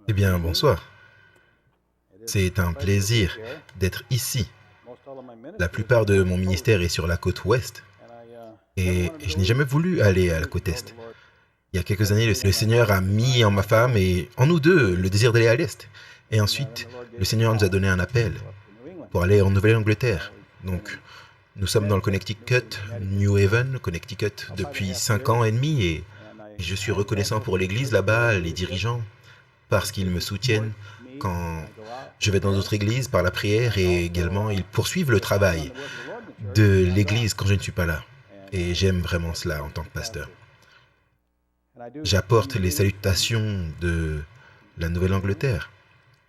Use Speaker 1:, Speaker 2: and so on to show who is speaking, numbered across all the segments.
Speaker 1: Eh bien, bonsoir. C'est un plaisir d'être ici. La plupart de mon ministère est sur la côte ouest et je n'ai jamais voulu aller à la côte est. Il y a quelques années, le Seigneur a mis en ma femme et en nous deux le désir d'aller à l'est. Et ensuite, le Seigneur nous a donné un appel pour aller en Nouvelle-Angleterre. Donc, nous sommes dans le Connecticut, New Haven, Connecticut, depuis 5 ans et demi et je suis reconnaissant pour l'Église là-bas, les dirigeants, parce qu'ils me soutiennent quand je vais dans d'autres églises par la prière et également ils poursuivent le travail de l'église quand je ne suis pas là. Et j'aime vraiment cela en tant que pasteur. J'apporte les salutations de la Nouvelle-Angleterre.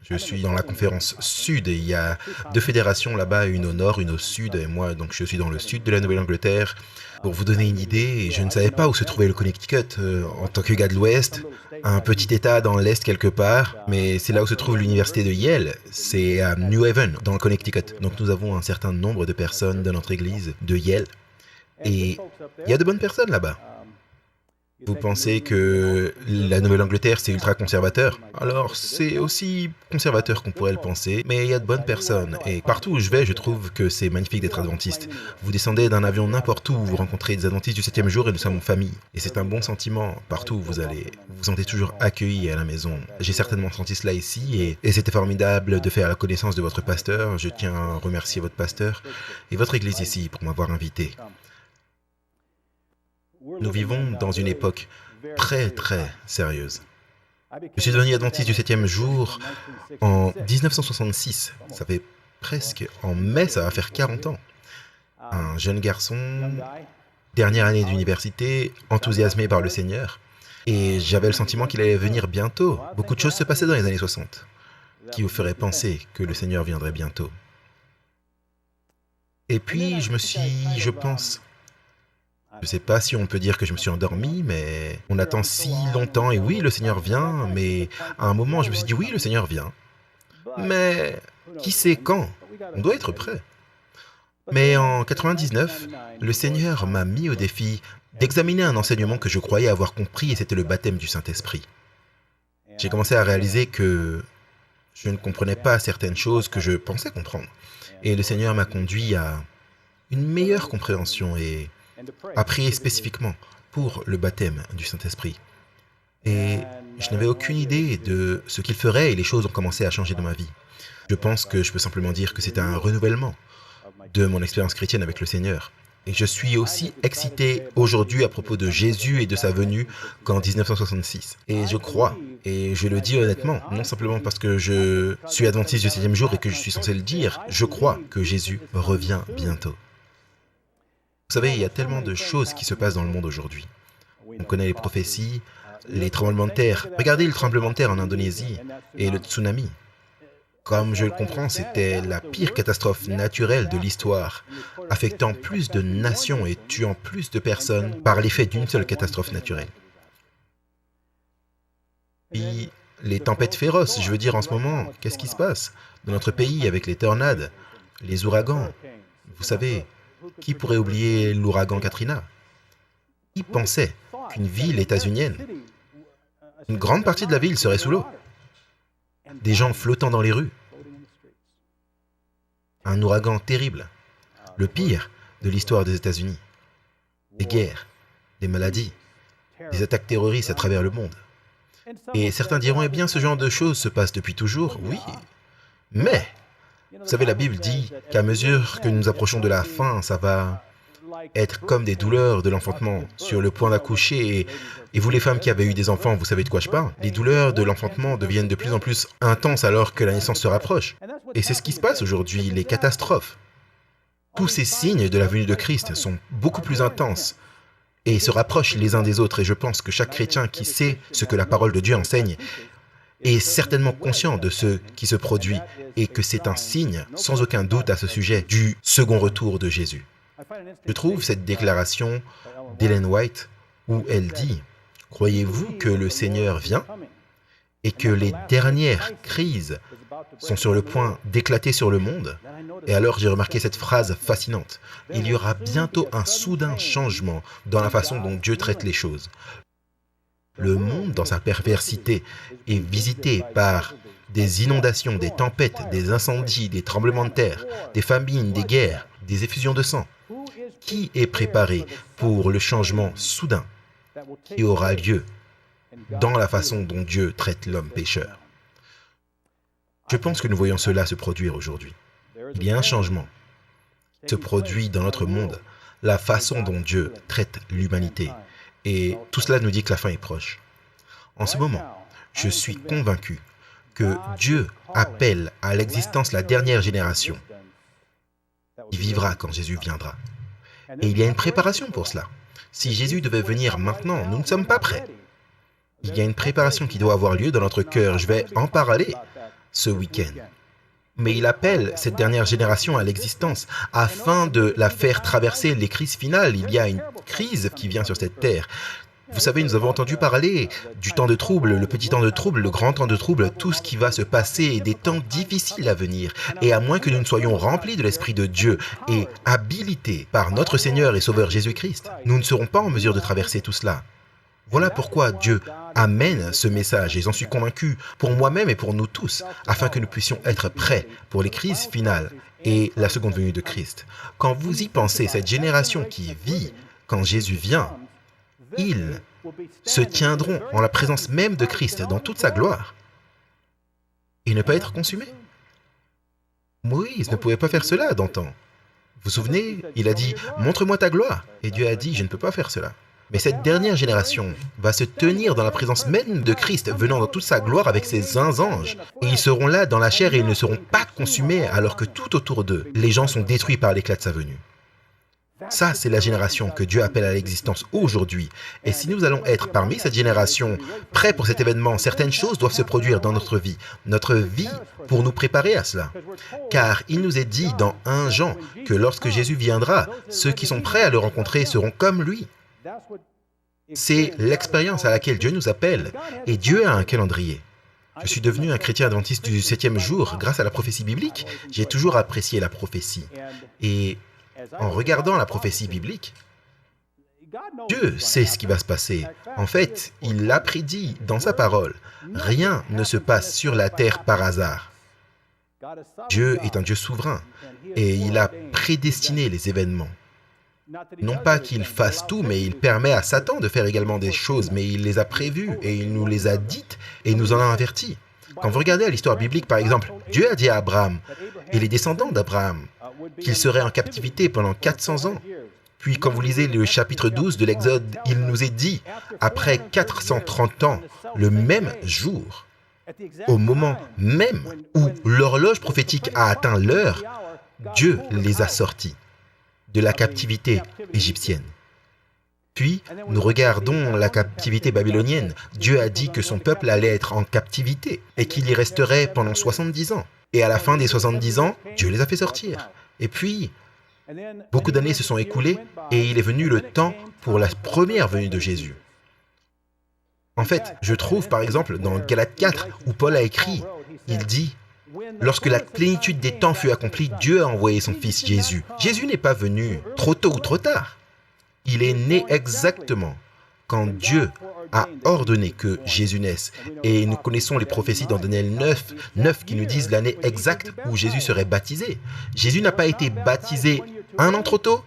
Speaker 1: Je suis dans la conférence sud et il y a 2 fédérations là-bas, une au nord, une au sud, et moi donc je suis dans le sud de la Nouvelle-Angleterre. Pour vous donner une idée, je ne savais pas où se trouvait le Connecticut en tant que gars de l'Ouest, un petit état dans l'Est quelque part, mais c'est là où se trouve l'université de Yale, c'est à New Haven, dans le Connecticut. Donc nous avons un certain nombre de personnes de notre église de Yale, et il y a de bonnes personnes là-bas. Vous pensez que la Nouvelle-Angleterre, c'est ultra-conservateur? Alors, c'est aussi conservateur qu'on pourrait le penser, mais il y a de bonnes personnes. Et partout où je vais, je trouve que c'est magnifique d'être adventiste. Vous descendez d'un avion n'importe où, vous rencontrez des adventistes du 7e jour et nous sommes en famille. Et c'est un bon sentiment. Partout où vous allez, vous vous sentez toujours accueilli à la maison. J'ai certainement senti cela ici et c'était formidable de faire la connaissance de votre pasteur. Je tiens à remercier votre pasteur et votre église ici pour m'avoir invité. Nous vivons dans une époque très très sérieuse. Je suis devenu adventiste du 7e jour en 1966. Ça fait presque, en mai, ça va faire 40 ans. Un jeune garçon, dernière année d'université, enthousiasmé par le Seigneur. Et j'avais le sentiment qu'il allait venir bientôt. Beaucoup de choses se passaient dans les années 60 qui vous feraient penser que le Seigneur viendrait bientôt. Et puis, je pense, je ne sais pas si on peut dire que je me suis endormi, mais on attend si longtemps et oui, le Seigneur vient, mais à un moment, je me suis dit oui, le Seigneur vient. Mais qui sait quand? On doit être prêt. Mais en 99, le Seigneur m'a mis au défi d'examiner un enseignement que je croyais avoir compris et c'était le baptême du Saint-Esprit. J'ai commencé à réaliser que je ne comprenais pas certaines choses que je pensais comprendre. Et le Seigneur m'a conduit à une meilleure compréhension et à prier spécifiquement pour le baptême du Saint-Esprit. Et je n'avais aucune idée de ce qu'il ferait et les choses ont commencé à changer dans ma vie. Je pense que je peux simplement dire que c'était un renouvellement de mon expérience chrétienne avec le Seigneur. Et je suis aussi excité aujourd'hui à propos de Jésus et de sa venue qu'en 1966. Et je crois, et je le dis honnêtement, non simplement parce que je suis adventiste du 7e jour et que je suis censé le dire, je crois que Jésus revient bientôt. Vous savez, il y a tellement de choses qui se passent dans le monde aujourd'hui. On connaît les prophéties, les tremblements de terre. Regardez le tremblement de terre en Indonésie et le tsunami. Comme je le comprends, c'était la pire catastrophe naturelle de l'histoire, affectant plus de nations et tuant plus de personnes par l'effet d'une seule catastrophe naturelle. Puis, les tempêtes féroces, je veux dire en ce moment, qu'est-ce qui se passe dans notre pays avec les tornades, les ouragans? Vous savez, qui pourrait oublier l'ouragan Katrina? Qui pensait qu'une ville états-unienne, une grande partie de la ville serait sous l'eau? Des gens flottant dans les rues. Un ouragan terrible, le pire de l'histoire des États-Unis. Des guerres, des maladies, des attaques terroristes à travers le monde. Et certains diront, eh bien, ce genre de choses se passe depuis toujours, oui. Mais, vous savez, la Bible dit qu'à mesure que nous approchons de la fin, ça va être comme des douleurs de l'enfantement sur le point d'accoucher. Et vous les femmes qui avez eu des enfants, vous savez de quoi je parle? Les douleurs de l'enfantement deviennent de plus en plus intenses alors que la naissance se rapproche. Et c'est ce qui se passe aujourd'hui, les catastrophes. Tous ces signes de la venue de Christ sont beaucoup plus intenses et se rapprochent les uns des autres. Et je pense que chaque chrétien qui sait ce que la parole de Dieu enseigne est certainement conscient de ce qui se produit et que c'est un signe, sans aucun doute à ce sujet, du second retour de Jésus. Je trouve cette déclaration d'Ellen White où elle dit « Croyez-vous que le Seigneur vient et que les dernières crises sont sur le point d'éclater sur le monde ?» Et alors j'ai remarqué cette phrase fascinante. Il y aura bientôt un soudain changement dans la façon dont Dieu traite les choses. Le monde, dans sa perversité, est visité par des inondations, des tempêtes, des incendies, des tremblements de terre, des famines, des guerres, des effusions de sang. Qui est préparé pour le changement soudain qui aura lieu dans la façon dont Dieu traite l'homme pécheur? Je pense que nous voyons cela se produire aujourd'hui. Il y a un changement qui se produit dans notre monde, la façon dont Dieu traite l'humanité. Et tout cela nous dit que la fin est proche. En ce moment, je suis convaincu que Dieu appelle à l'existence la dernière génération qui vivra quand Jésus viendra. Et il y a une préparation pour cela. Si Jésus devait venir maintenant, nous ne sommes pas prêts. Il y a une préparation qui doit avoir lieu dans notre cœur. Je vais en parler ce week-end. Mais il appelle cette dernière génération à l'existence afin de la faire traverser les crises finales. Il y a une crise qui vient sur cette terre. Vous savez, nous avons entendu parler du temps de trouble, le petit temps de trouble, le grand temps de trouble, tout ce qui va se passer et des temps difficiles à venir. Et à moins que nous ne soyons remplis de l'Esprit de Dieu et habilités par notre Seigneur et Sauveur Jésus-Christ, nous ne serons pas en mesure de traverser tout cela. Voilà pourquoi Dieu amène ce message, et j'en suis convaincu pour moi-même et pour nous tous, afin que nous puissions être prêts pour les crises finales et la seconde venue de Christ. Quand vous y pensez, cette génération qui vit quand Jésus vient, ils se tiendront en la présence même de Christ dans toute sa gloire et ne pas être consumés. Moïse ne pouvait pas faire cela d'antan. Vous vous souvenez, il a dit « Montre-moi ta gloire ». Et Dieu a dit « Je ne peux pas faire cela ». Mais cette dernière génération va se tenir dans la présence même de Christ, venant dans toute sa gloire avec ses 1 anges. Et ils seront là dans la chair et ils ne seront pas consumés alors que tout autour d'eux, les gens sont détruits par l'éclat de sa venue. Ça, c'est la génération que Dieu appelle à l'existence aujourd'hui. Et si nous allons être parmi cette génération, prêts pour cet événement, certaines choses doivent se produire dans notre vie pour nous préparer à cela. Car il nous est dit dans 1 Jean que lorsque Jésus viendra, ceux qui sont prêts à le rencontrer seront comme lui. C'est l'expérience à laquelle Dieu nous appelle. Et Dieu a un calendrier. Je suis devenu un chrétien adventiste du 7e jour grâce à la prophétie biblique. J'ai toujours apprécié la prophétie. Et en regardant la prophétie biblique, Dieu sait ce qui va se passer. En fait, il l'a prédit dans sa parole. Rien ne se passe sur la terre par hasard. Dieu est un Dieu souverain et il a prédestiné les événements. Non pas qu'il fasse tout, mais il permet à Satan de faire également des choses, mais il les a prévues et il nous les a dites et nous en a avertis. Quand vous regardez à l'histoire biblique, par exemple, Dieu a dit à Abraham et les descendants d'Abraham qu'ils seraient en captivité pendant 400 ans. Puis quand vous lisez le chapitre 12 de l'Exode, il nous est dit, après 430 ans, le même jour, au moment même où l'horloge prophétique a atteint l'heure, Dieu les a sortis de la captivité égyptienne. Puis, nous regardons la captivité babylonienne. Dieu a dit que son peuple allait être en captivité et qu'il y resterait pendant 70 ans. Et à la fin des 70 ans, Dieu les a fait sortir. Et puis, beaucoup d'années se sont écoulées et il est venu le temps pour la première venue de Jésus. En fait, je trouve par exemple dans Galates 4 où Paul a écrit, il dit « Lorsque la plénitude des temps fut accomplie, Dieu a envoyé son Fils Jésus. » Jésus n'est pas venu trop tôt ou trop tard. Il est né exactement quand Dieu a ordonné que Jésus naisse. Et nous connaissons les prophéties dans Daniel 9 qui nous disent l'année exacte où Jésus serait baptisé. Jésus n'a pas été baptisé 1 an trop tôt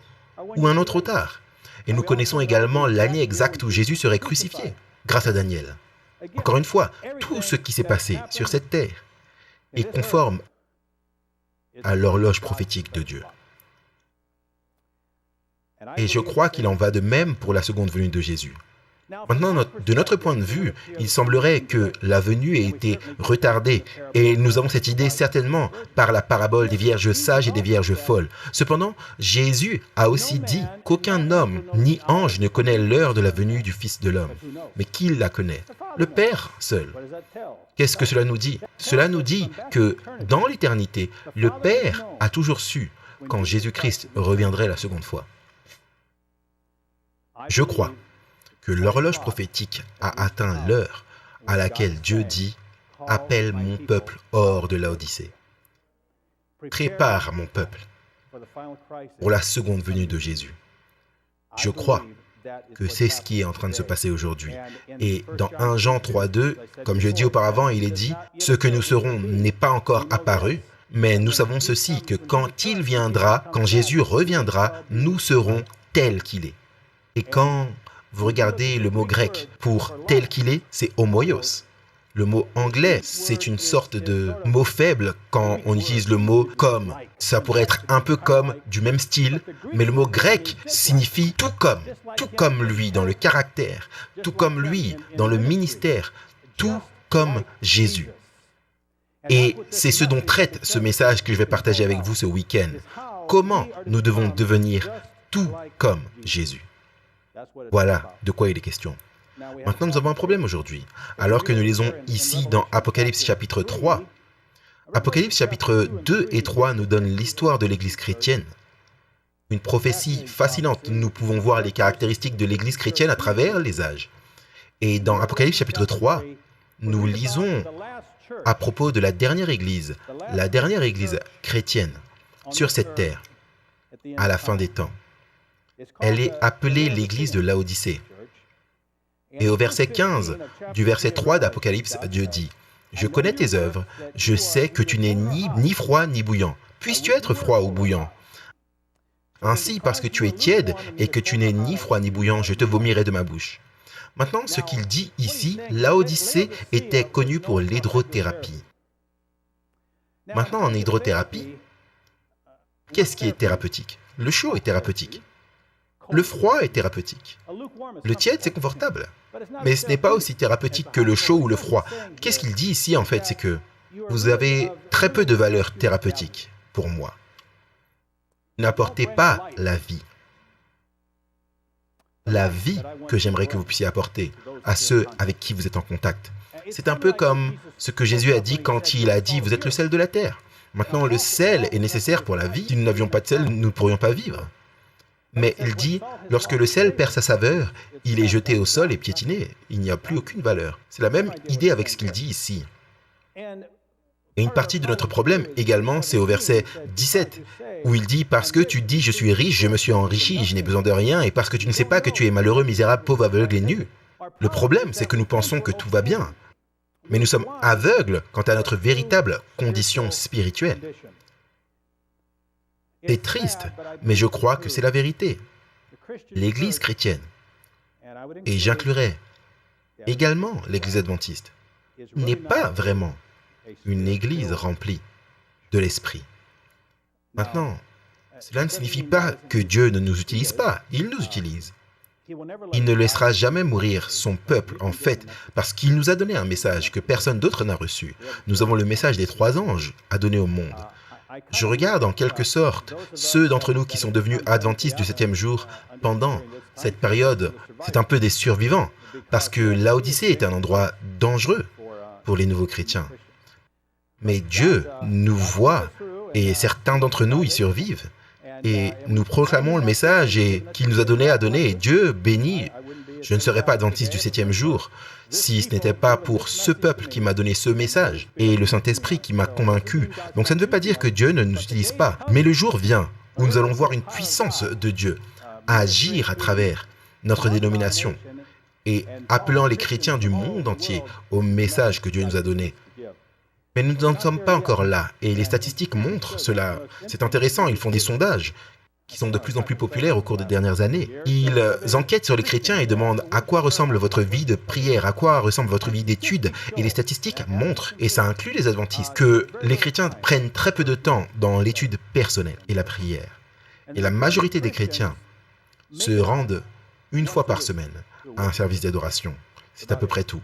Speaker 1: ou 1 an trop tard. Et nous connaissons également l'année exacte où Jésus serait crucifié, grâce à Daniel. Encore une fois, tout ce qui s'est passé sur cette terre est conforme à l'horloge prophétique de Dieu. Et je crois qu'il en va de même pour la seconde venue de Jésus. Maintenant, de notre point de vue, il semblerait que la venue ait été retardée et nous avons cette idée certainement par la parabole des vierges sages et des vierges folles. Cependant, Jésus a aussi dit qu'aucun homme ni ange ne connaît l'heure de la venue du Fils de l'homme. Mais qui la connaît? Le Père seul. Qu'est-ce que cela nous dit? Cela nous dit que dans l'éternité, le Père a toujours su quand Jésus-Christ reviendrait la seconde fois. Je crois que l'horloge prophétique a atteint l'heure à laquelle Dieu dit « Appelle mon peuple hors de Laodicée. Prépare mon peuple pour la seconde venue de Jésus. » Je crois que c'est ce qui est en train de se passer aujourd'hui. Et dans 1 Jean 3,2, comme je l'ai dit auparavant, il est dit « Ce que nous serons n'est pas encore apparu, mais nous savons ceci, que quand il viendra, quand Jésus reviendra, nous serons tels qu'il est. » Et quand vous regardez le mot grec pour « tel qu'il est », c'est « homoios ». Le mot anglais, c'est une sorte de mot faible quand on utilise le mot « comme ». Ça pourrait être un peu comme, du même style, mais le mot grec signifie tout comme lui dans le caractère, tout comme lui dans le ministère, tout comme Jésus. Et c'est ce dont traite ce message que je vais partager avec vous ce week-end. Comment nous devons devenir tout comme Jésus. Voilà de quoi il est question. Maintenant, nous avons un problème aujourd'hui. Alors que nous lisons ici dans Apocalypse chapitre 3, Apocalypse chapitre 2 et 3 nous donnent l'histoire de l'Église chrétienne. Une prophétie fascinante. Nous pouvons voir les caractéristiques de l'Église chrétienne à travers les âges. Et dans Apocalypse chapitre 3, nous lisons à propos de la dernière Église chrétienne sur cette terre, à la fin des temps. Elle est appelée l'Église de Laodicée. Et au verset 15 du verset 3 d'Apocalypse, Dieu dit « Je connais tes œuvres, je sais que tu n'es ni froid ni bouillant. Puisses-tu être froid ou bouillant? Ainsi, parce que tu es tiède et que tu n'es ni froid ni bouillant, je te vomirai de ma bouche. » Maintenant, ce qu'il dit ici, Laodicée était connue pour l'hydrothérapie. Maintenant, en hydrothérapie, qu'est-ce qui est thérapeutique? Le chaud est thérapeutique. Le froid est thérapeutique. Le tiède, c'est confortable. Mais ce n'est pas aussi thérapeutique que le chaud ou le froid. Qu'est-ce qu'il dit ici, en fait? C'est que vous avez très peu de valeur thérapeutique pour moi. Vous n'apportez pas la vie. La vie que j'aimerais que vous puissiez apporter à ceux avec qui vous êtes en contact. C'est un peu comme ce que Jésus a dit quand il a dit « Vous êtes le sel de la terre ». Maintenant, le sel est nécessaire pour la vie. Si nous n'avions pas de sel, nous ne pourrions pas vivre. Mais il dit, lorsque le sel perd sa saveur, il est jeté au sol et piétiné. Il n'y a plus aucune valeur. C'est la même idée avec ce qu'il dit ici. Et une partie de notre problème également, c'est au verset 17, où il dit « Parce que tu dis, je suis riche, je me suis enrichi, je n'ai besoin de rien, et parce que tu ne sais pas que tu es malheureux, misérable, pauvre, aveugle et nu. » Le problème, c'est que nous pensons que tout va bien. Mais nous sommes aveugles quant à notre véritable condition spirituelle. C'est triste, mais je crois que c'est la vérité. L'Église chrétienne, et j'inclurai également l'Église adventiste, n'est pas vraiment une Église remplie de l'Esprit. Maintenant, cela ne signifie pas que Dieu ne nous utilise pas, il nous utilise. Il ne laissera jamais mourir son peuple, en fait, parce qu'il nous a donné un message que personne d'autre n'a reçu. Nous avons le message des 3 anges à donner au monde. Je regarde en quelque sorte ceux d'entre nous qui sont devenus adventistes du 7e jour pendant cette période. C'est un peu des survivants, parce que Laodicée est un endroit dangereux pour les nouveaux chrétiens. Mais Dieu nous voit, et certains d'entre nous y survivent. Et nous proclamons le message qu'il nous a donné à donner, et Dieu bénit. Je ne serais pas adventiste du 7e jour si ce n'était pas pour ce peuple qui m'a donné ce message et le Saint-Esprit qui m'a convaincu. Donc ça ne veut pas dire que Dieu ne nous utilise pas. Mais le jour vient où nous allons voir une puissance de Dieu agir à travers notre dénomination et appelant les chrétiens du monde entier au message que Dieu nous a donné. Mais nous n'en sommes pas encore là, et les statistiques montrent cela. C'est intéressant, ils font des sondages qui sont de plus en plus populaires au cours des dernières années. Ils enquêtent sur les chrétiens et demandent à quoi ressemble votre vie de prière, à quoi ressemble votre vie d'étude. Et les statistiques montrent, et ça inclut les adventistes, que les chrétiens prennent très peu de temps dans l'étude personnelle et la prière. Et la majorité des chrétiens se rendent une fois par semaine à un service d'adoration. C'est à peu près tout.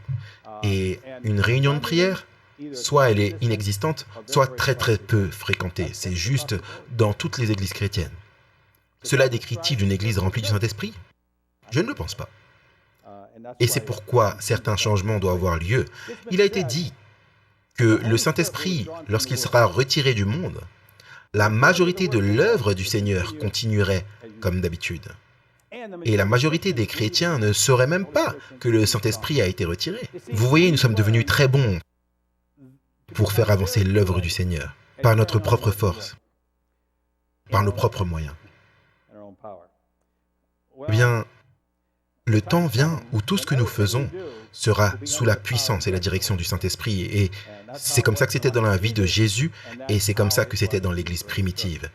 Speaker 1: Et une réunion de prière, soit elle est inexistante, soit très très peu fréquentée. C'est juste dans toutes les églises chrétiennes. Cela décrit-il une église remplie du Saint-Esprit? Je ne le pense pas. Et c'est pourquoi certains changements doivent avoir lieu. Il a été dit que le Saint-Esprit, lorsqu'il sera retiré du monde, la majorité de l'œuvre du Seigneur continuerait comme d'habitude. Et la majorité des chrétiens ne sauraient même pas que le Saint-Esprit a été retiré. Vous voyez, nous sommes devenus très bons pour faire avancer l'œuvre du Seigneur, par notre propre force, par nos propres moyens. Eh bien, Le temps vient où tout ce que nous faisons sera sous la puissance et la direction du Saint-Esprit. Et c'est comme ça que c'était dans la vie de Jésus et c'est comme ça que c'était dans l'Église primitive.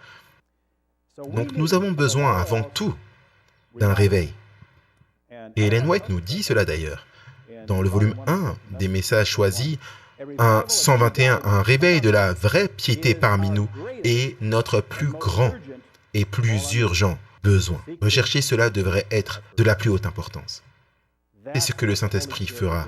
Speaker 1: Donc nous avons besoin avant tout d'un réveil. Et Ellen White nous dit cela d'ailleurs. Dans le volume 1 des messages choisis, un 121, un réveil de la vraie piété parmi nous est notre plus grand et plus urgent besoin. Rechercher cela devrait être de la plus haute importance. C'est ce que le Saint-Esprit fera.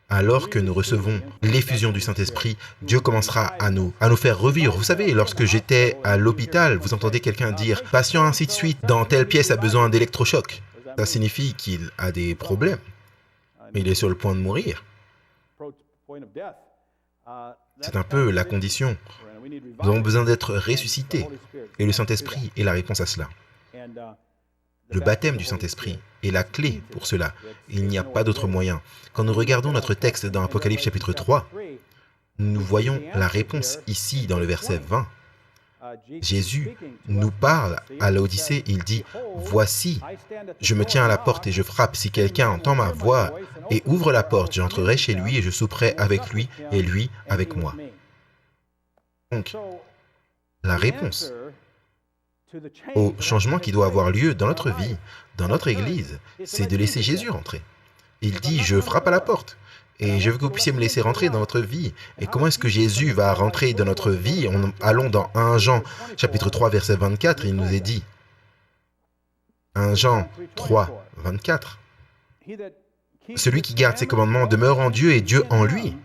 Speaker 1: Alors que nous recevons l'effusion du Saint-Esprit, Dieu commencera à nous faire revivre. Vous savez, lorsque j'étais à l'hôpital, vous entendez quelqu'un dire « Patient ainsi de suite, dans telle pièce a besoin d'électrochoc ». Ça signifie qu'il a des problèmes. Il est sur le point de mourir. C'est un peu la condition. Nous avons besoin d'être ressuscités. Et le Saint-Esprit est la réponse à cela. Le baptême du Saint-Esprit est la clé pour cela. Il n'y a pas d'autre moyen. Quand nous regardons notre texte dans Apocalypse chapitre 3, nous voyons la réponse ici dans le verset 20. Jésus nous parle à l'Odyssée, il dit « Voici, je me tiens à la porte et je frappe. Si quelqu'un entend ma voix et ouvre la porte, j'entrerai chez lui et je souperai avec lui et lui avec moi. » Donc, la réponse au changement qui doit avoir lieu dans notre vie, dans notre Église, c'est de laisser Jésus rentrer. Il dit « Je frappe à la porte. » Et je veux que vous puissiez me laisser rentrer dans votre vie. Et comment est-ce que Jésus va rentrer dans notre vie? Allons dans 1 Jean, chapitre 3, verset 24, il nous est dit. 1 Jean 3, 24. Celui qui garde ses commandements demeure en Dieu et Dieu en lui.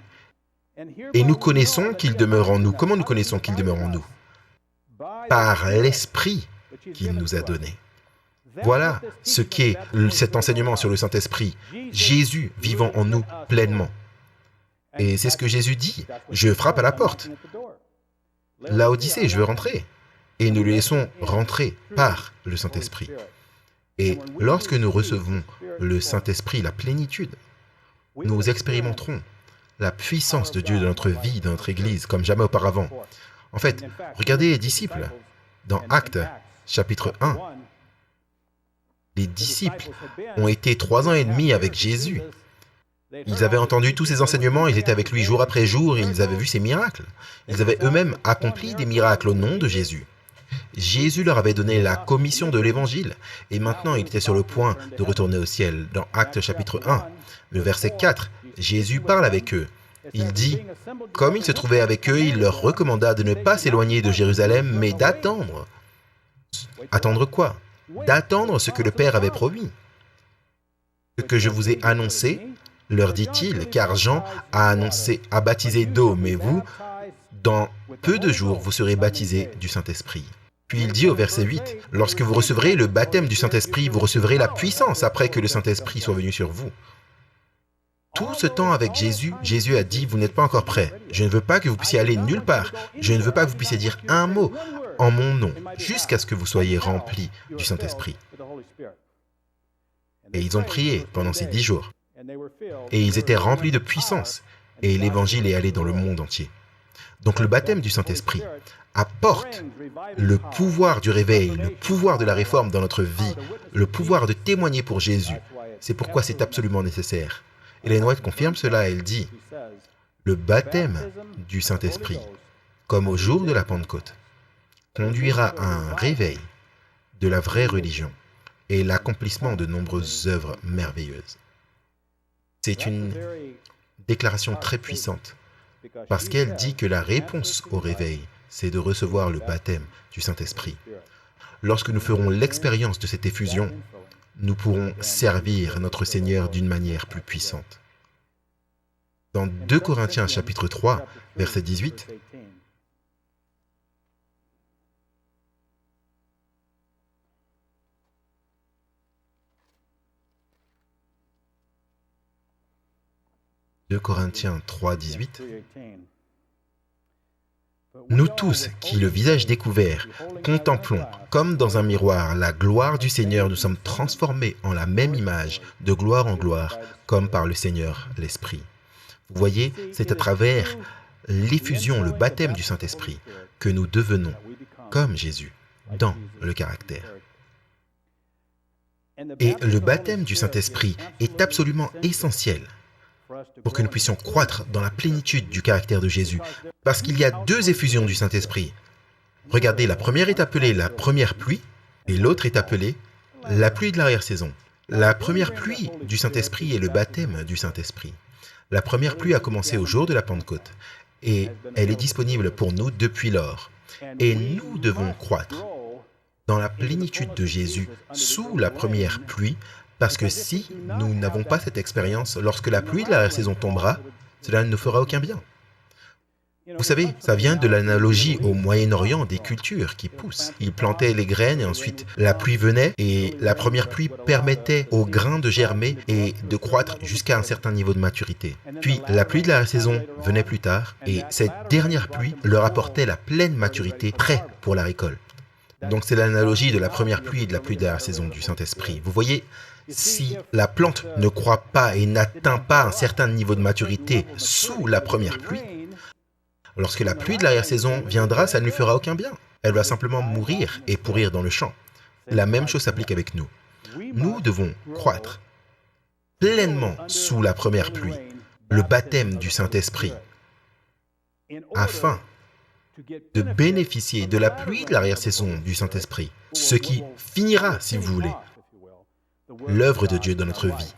Speaker 1: Et nous connaissons qu'il demeure en nous. Comment nous connaissons qu'il demeure en nous? Par l'Esprit qu'il nous a donné. Voilà ce qu'est cet enseignement sur le Saint-Esprit. Jésus vivant en nous pleinement. Et c'est ce que Jésus dit. Je frappe à la porte. L'Odyssée, je veux rentrer. Et nous le laissons rentrer par le Saint-Esprit. Et lorsque nous recevons le Saint-Esprit, la plénitude, nous expérimenterons la puissance de Dieu dans notre vie, dans notre Église, comme jamais auparavant. En fait, regardez les disciples dans Actes, chapitre 1. Les disciples ont été 3 ans et demi avec Jésus. Ils avaient entendu tous ses enseignements, ils étaient avec lui jour après jour et ils avaient vu ses miracles. Ils avaient eux-mêmes accompli des miracles au nom de Jésus. Jésus leur avait donné la commission de l'Évangile et maintenant il était sur le point de retourner au ciel. Dans Actes chapitre 1, le verset 4, Jésus parle avec eux. Il dit, comme il se trouvait avec eux, il leur recommanda de ne pas s'éloigner de Jérusalem, mais d'attendre. Attendre quoi? D'attendre ce que le Père avait promis. Ce que je vous ai annoncé, leur dit-il, car Jean a baptisé d'eau, mais vous, dans peu de jours, vous serez baptisés du Saint-Esprit. Puis il dit au verset 8, « Lorsque vous recevrez le baptême du Saint-Esprit, vous recevrez la puissance après que le Saint-Esprit soit venu sur vous. » Tout ce temps avec Jésus, Jésus a dit, « Vous n'êtes pas encore prêts. Je ne veux pas que vous puissiez aller nulle part. Je ne veux pas que vous puissiez dire un mot en mon nom, jusqu'à ce que vous soyez remplis du Saint-Esprit. » Et ils ont prié pendant ces 10 jours. Et ils étaient remplis de puissance. Et l'Évangile est allé dans le monde entier. Donc le baptême du Saint-Esprit apporte le pouvoir du réveil, le pouvoir de la réforme dans notre vie, le pouvoir de témoigner pour Jésus. C'est pourquoi c'est absolument nécessaire. Ellen White confirme cela, elle dit, « Le baptême du Saint-Esprit, comme au jour de la Pentecôte, conduira à un réveil de la vraie religion et l'accomplissement de nombreuses œuvres merveilleuses. » C'est une déclaration très puissante, parce qu'elle dit que la réponse au réveil, c'est de recevoir le baptême du Saint-Esprit. Lorsque nous ferons l'expérience de cette effusion, nous pourrons servir notre Seigneur d'une manière plus puissante. Dans 2 Corinthiens chapitre 3, verset 18, « 2 Corinthiens 3, 18 » Nous tous, qui le visage découvert, contemplons, comme dans un miroir, la gloire du Seigneur, nous sommes transformés en la même image, de gloire en gloire, comme par le Seigneur l'Esprit. Vous voyez, c'est à travers l'effusion, le baptême du Saint-Esprit, que nous devenons comme Jésus, dans le caractère. Et le baptême du Saint-Esprit est absolument essentiel pour que nous puissions croître dans la plénitude du caractère de Jésus. Parce qu'il y a deux effusions du Saint-Esprit. Regardez, la première est appelée la première pluie et l'autre est appelée la pluie de l'arrière-saison. La première pluie du Saint-Esprit est le baptême du Saint-Esprit. La première pluie a commencé au jour de la Pentecôte et elle est disponible pour nous depuis lors. Et nous devons croître dans la plénitude de Jésus sous la première pluie, parce que si nous n'avons pas cette expérience, lorsque la pluie de la saison tombera, cela ne nous fera aucun bien. Vous savez, ça vient de l'analogie au Moyen-Orient des cultures qui poussent. Ils plantaient les graines et ensuite la pluie venait et la première pluie permettait aux grains de germer et de croître jusqu'à un certain niveau de maturité. Puis la pluie de la saison venait plus tard et cette dernière pluie leur apportait la pleine maturité, prêt pour la récolte. Donc c'est l'analogie de la première pluie et de la pluie de la saison du Saint-Esprit. Vous voyez, si la plante ne croît pas et n'atteint pas un certain niveau de maturité sous la première pluie, lorsque la pluie de l'arrière-saison viendra, ça ne lui fera aucun bien. Elle va simplement mourir et pourrir dans le champ. La même chose s'applique avec nous. Nous devons croître pleinement sous la première pluie, le baptême du Saint-Esprit, afin de bénéficier de la pluie de l'arrière-saison du Saint-Esprit, ce qui finira, si vous voulez, l'œuvre de Dieu dans notre vie,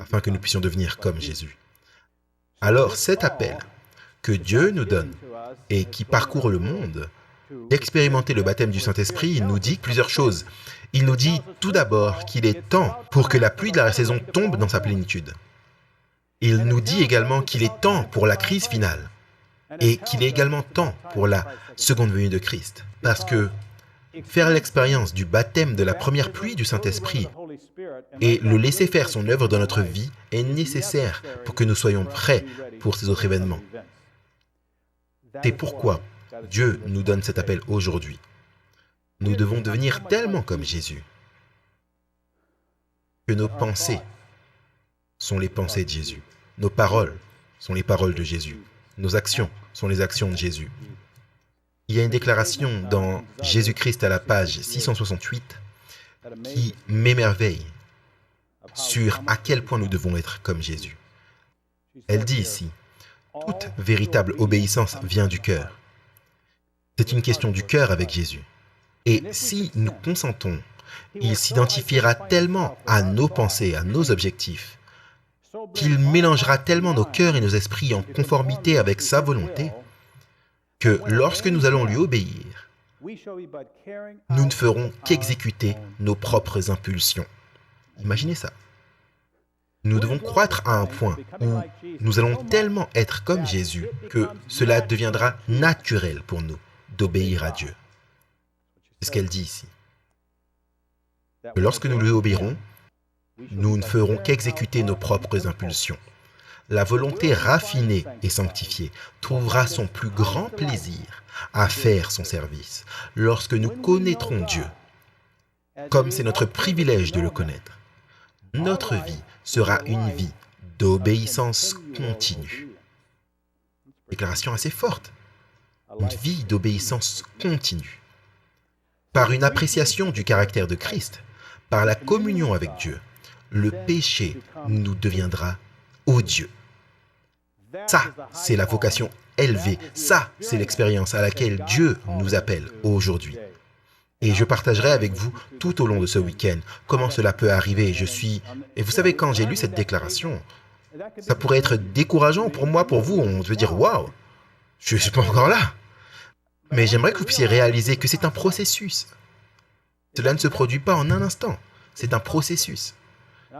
Speaker 1: afin que nous puissions devenir comme Jésus. Alors cet appel que Dieu nous donne et qui parcourt le monde, d'expérimenter le baptême du Saint-Esprit, il nous dit plusieurs choses. Il nous dit tout d'abord qu'il est temps pour que la pluie de la saison tombe dans sa plénitude. Il nous dit également qu'il est temps pour la crise finale et qu'il est également temps pour la seconde venue de Christ. Parce que faire l'expérience du baptême de la première pluie du Saint-Esprit et le laisser faire son œuvre dans notre vie est nécessaire pour que nous soyons prêts pour ces autres événements. C'est pourquoi Dieu nous donne cet appel aujourd'hui. Nous devons devenir tellement comme Jésus que nos pensées sont les pensées de Jésus. Nos paroles sont les paroles de Jésus. Nos actions sont les actions de Jésus. Il y a une déclaration dans Jésus-Christ à la page 668 qui m'émerveille sur à quel point nous devons être comme Jésus. Elle dit ici, « Toute véritable obéissance vient du cœur. » C'est une question du cœur avec Jésus. Et si nous consentons, il s'identifiera tellement à nos pensées, à nos objectifs, qu'il mélangera tellement nos cœurs et nos esprits en conformité avec sa volonté, que lorsque nous allons lui obéir, nous ne ferons qu'exécuter nos propres impulsions. Imaginez ça. Nous devons croître à un point où nous allons tellement être comme Jésus que cela deviendra naturel pour nous d'obéir à Dieu. C'est ce qu'elle dit ici. Que lorsque nous lui obéirons, nous ne ferons qu'exécuter nos propres impulsions. La volonté raffinée et sanctifiée trouvera son plus grand plaisir à faire son service lorsque nous connaîtrons Dieu, comme c'est notre privilège de le connaître. Notre vie sera une vie d'obéissance continue. Déclaration assez forte. Une vie d'obéissance continue. Par une appréciation du caractère de Christ, par la communion avec Dieu, le péché nous deviendra odieux. Ça, c'est la vocation élevée. Ça, c'est l'expérience à laquelle Dieu nous appelle aujourd'hui. Et je partagerai avec vous tout au long de ce week-end comment cela peut arriver. Et vous savez, quand j'ai lu cette déclaration, ça pourrait être décourageant pour moi, pour vous. On peut dire, waouh, je ne suis pas encore là. Mais j'aimerais que vous puissiez réaliser que c'est un processus. Cela ne se produit pas en un instant. C'est un processus.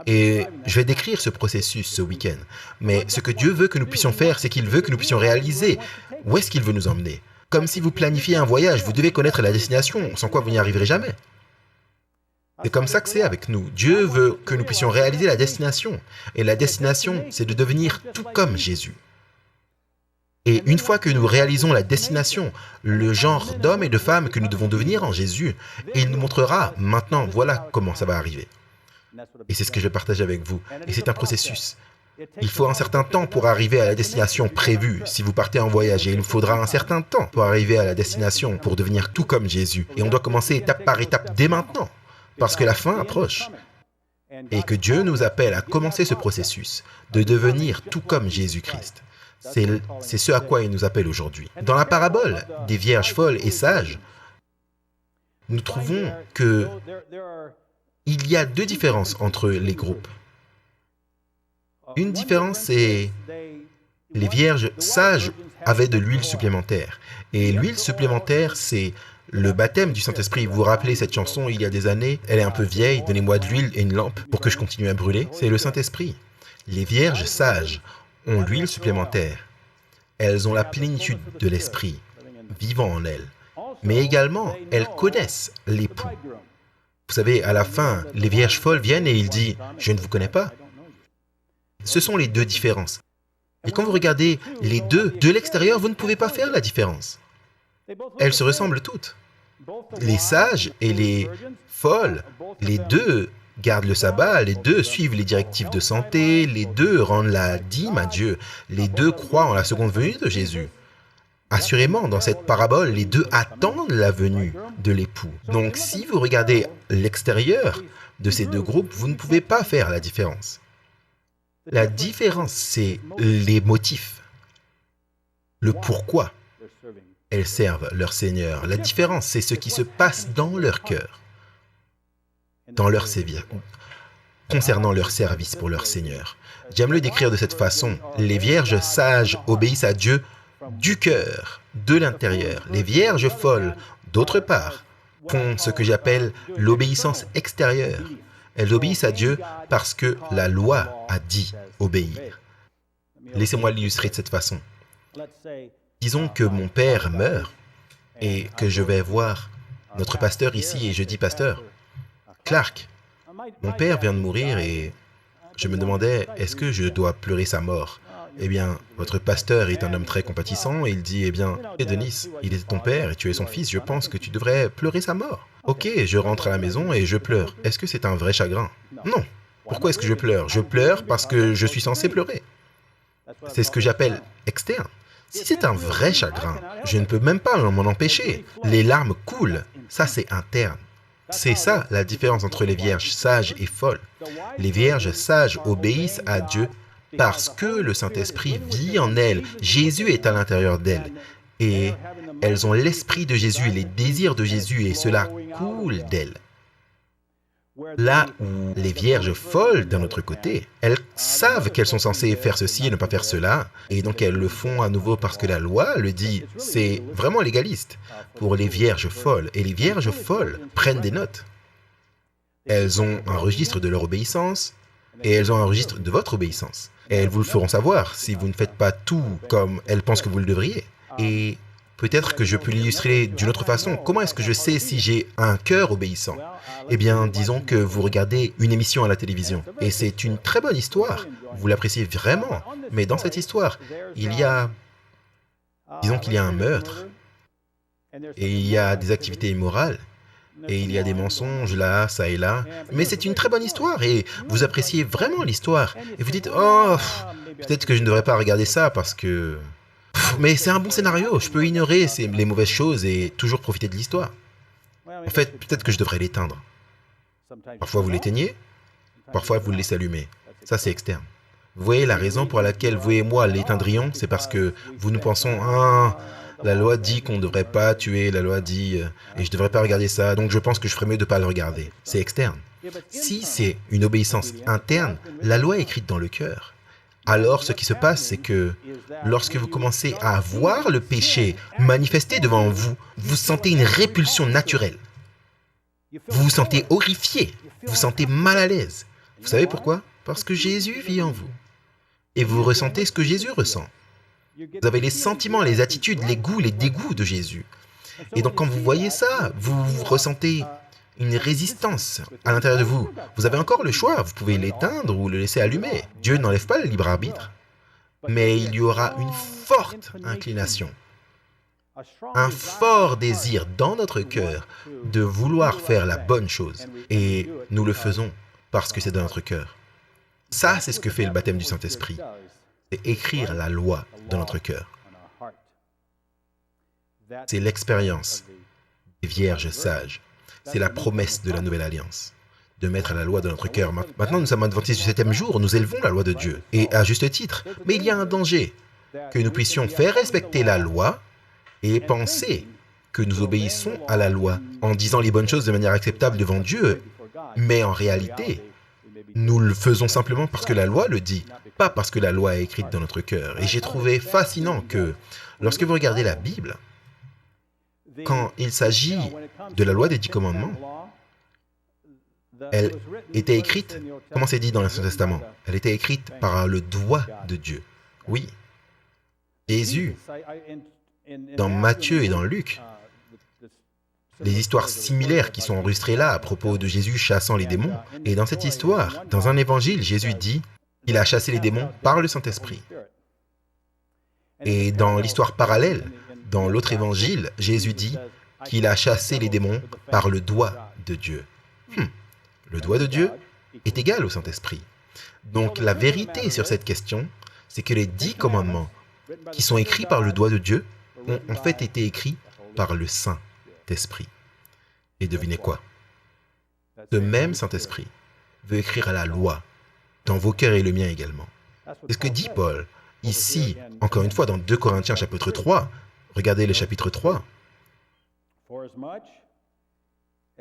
Speaker 1: Et je vais décrire ce processus ce week-end. Mais ce que Dieu veut que nous puissions faire, c'est qu'il veut que nous puissions réaliser où est-ce qu'il veut nous emmener. Comme si vous planifiez un voyage, vous devez connaître la destination, sans quoi vous n'y arriverez jamais. C'est comme ça que c'est avec nous. Dieu veut que nous puissions réaliser la destination. Et la destination, c'est de devenir tout comme Jésus. Et une fois que nous réalisons la destination, le genre d'homme et de femme que nous devons devenir en Jésus, il nous montrera maintenant, voilà comment ça va arriver. Et c'est ce que je vais partager avec vous. Et c'est un processus. Il faut un certain temps pour arriver à la destination prévue. Si vous partez en voyage, et il vous faudra un certain temps pour arriver à la destination, pour devenir tout comme Jésus. Et on doit commencer étape par étape dès maintenant, parce que la fin approche. et que Dieu nous appelle à commencer ce processus de devenir tout comme Jésus-Christ. C'est ce à quoi il nous appelle aujourd'hui. Dans la parabole des vierges folles et sages, nous trouvons que il y a deux différences entre les groupes. Une différence, c'est les vierges sages avaient de l'huile supplémentaire. Et l'huile supplémentaire, c'est le baptême du Saint-Esprit. Vous vous rappelez cette chanson il y a des années? Elle est un peu vieille. Donnez-moi de l'huile et une lampe pour que je continue à brûler. C'est le Saint-Esprit. Les vierges sages ont l'huile supplémentaire. Elles ont la plénitude de l'Esprit vivant en elles. Mais également, elles connaissent l'époux. Vous savez, à la fin, les vierges folles viennent et il dit « Je ne vous connais pas ». Ce sont les deux différences. Et quand vous regardez les deux de l'extérieur, vous ne pouvez pas faire la différence. Elles se ressemblent toutes. Les sages et les folles, les deux gardent le sabbat, les deux suivent les directives de santé, les deux rendent la dîme à Dieu, les deux croient en la seconde venue de Jésus. Assurément, dans cette parabole, les deux attendent la venue de l'époux. Donc, si vous regardez l'extérieur de ces deux groupes, vous ne pouvez pas faire la différence. La différence, c'est les motifs, le pourquoi elles servent leur Seigneur. La différence, c'est ce qui se passe dans leur cœur, dans leur sévir, concernant leur service pour leur Seigneur. J'aime le décrire de cette façon. Les vierges sages obéissent à Dieu du cœur, de l'intérieur. Les vierges folles, d'autre part, font ce que j'appelle l'obéissance extérieure. Elles obéissent à Dieu parce que la loi a dit obéir. Laissez-moi l'illustrer de cette façon. Disons que mon père meurt et que je vais voir notre pasteur ici et je dis « Pasteur, Clark, mon père vient de mourir et je me demandais, est-ce que je dois pleurer sa mort ?» Eh bien, votre pasteur est un homme très compatissant et il dit, eh bien, Denis, il était ton père et tu es son fils, je pense que tu devrais pleurer sa mort. Ok, je rentre à la maison et je pleure. Est-ce que c'est un vrai chagrin? Non. Pourquoi est-ce que je pleure? Je pleure parce que je suis censé pleurer. C'est ce que j'appelle externe. Si c'est un vrai chagrin, je ne peux même pas m'en empêcher. Les larmes coulent. Ça, c'est interne. C'est ça la différence entre les vierges sages et folles. Les vierges sages obéissent à Dieu parce que le Saint-Esprit vit en elles. Jésus est à l'intérieur d'elles. Et elles ont l'esprit de Jésus, les désirs de Jésus, et cela coule d'elles. Là où les vierges folles, d'un autre côté, elles savent qu'elles sont censées faire ceci et ne pas faire cela, et donc elles le font à nouveau parce que la loi le dit. C'est vraiment légaliste pour les vierges folles. Et les vierges folles prennent des notes. Elles ont un registre de leur obéissance, et elles ont un registre de votre obéissance. Et elles vous le feront savoir si vous ne faites pas tout comme elles pensent que vous le devriez. Et peut-être que je peux l'illustrer d'une autre façon. Comment est-ce que je sais si j'ai un cœur obéissant? Eh bien, disons que vous regardez une émission à la télévision. Et c'est une très bonne histoire. Vous l'appréciez vraiment. Mais dans cette histoire, disons qu'il y a un meurtre. Et il y a des activités immorales. Et il y a des mensonges là, ça et là. Mais c'est une très bonne histoire et vous appréciez vraiment l'histoire. Et vous dites, oh, peut-être que je ne devrais pas regarder ça parce que... Mais c'est un bon scénario, je peux ignorer les mauvaises choses et toujours profiter de l'histoire. En fait, peut-être que je devrais l'éteindre. Parfois vous l'éteignez, parfois vous le laissez allumer. Ça c'est externe. Vous voyez la raison pour laquelle vous et moi l'éteindrions, c'est parce que nous pensons, ah... La loi dit qu'on ne devrait pas tuer, la loi dit et je ne devrais pas regarder ça, donc je pense que je ferais mieux de ne pas le regarder. C'est externe. Si c'est une obéissance interne, la loi est écrite dans le cœur. Alors ce qui se passe, c'est que lorsque vous commencez à voir le péché manifesté devant vous, vous sentez une répulsion naturelle. Vous vous sentez horrifié, vous vous sentez mal à l'aise. Vous savez pourquoi? Parce que Jésus vit en vous. Et vous ressentez ce que Jésus ressent. Vous avez les sentiments, les attitudes, les goûts, les dégoûts de Jésus. Et donc quand vous voyez ça, vous ressentez une résistance à l'intérieur de vous. Vous avez encore le choix, vous pouvez l'éteindre ou le laisser allumer. Dieu n'enlève pas le libre arbitre. Mais il y aura une forte inclination, un fort désir dans notre cœur de vouloir faire la bonne chose. Et nous le faisons parce que c'est dans notre cœur. Ça, c'est ce que fait le baptême du Saint-Esprit. C'est écrire la loi dans notre cœur. C'est l'expérience des vierges sages. C'est la promesse de la nouvelle alliance. de mettre la loi dans notre cœur. Maintenant, nous sommes adventistes du 7e jour, nous élevons la loi de Dieu, et à juste titre. Mais il y a un danger, que nous puissions faire respecter la loi et penser que nous obéissons à la loi en disant les bonnes choses de manière acceptable devant Dieu, mais en réalité, nous le faisons simplement parce que la loi le dit, pas parce que la loi est écrite dans notre cœur. Et j'ai trouvé fascinant que, lorsque vous regardez la Bible, quand il s'agit de la loi des 10 commandements, elle était écrite, comment c'est dit dans l'Ancien Testament? Elle était écrite par le doigt de Dieu. Oui. Jésus, dans Matthieu et dans Luc, les histoires similaires qui sont enregistrées là à propos de Jésus chassant les démons. Et dans cette histoire, dans un évangile, Jésus dit qu'il a chassé les démons par le Saint-Esprit. Et dans l'histoire parallèle, dans l'autre évangile, Jésus dit qu'il a chassé les démons par le doigt de Dieu. Le doigt de Dieu est égal au Saint-Esprit. Donc la vérité sur cette question, c'est que les 10 commandements qui sont écrits par le doigt de Dieu ont en fait été écrits par le Saint-Esprit. Et devinez quoi? Ce même Saint-Esprit veut écrire la loi dans vos cœurs et le mien également. C'est ce que dit Paul ici, encore une fois, dans 2 Corinthiens chapitre 3. Regardez le chapitre 3.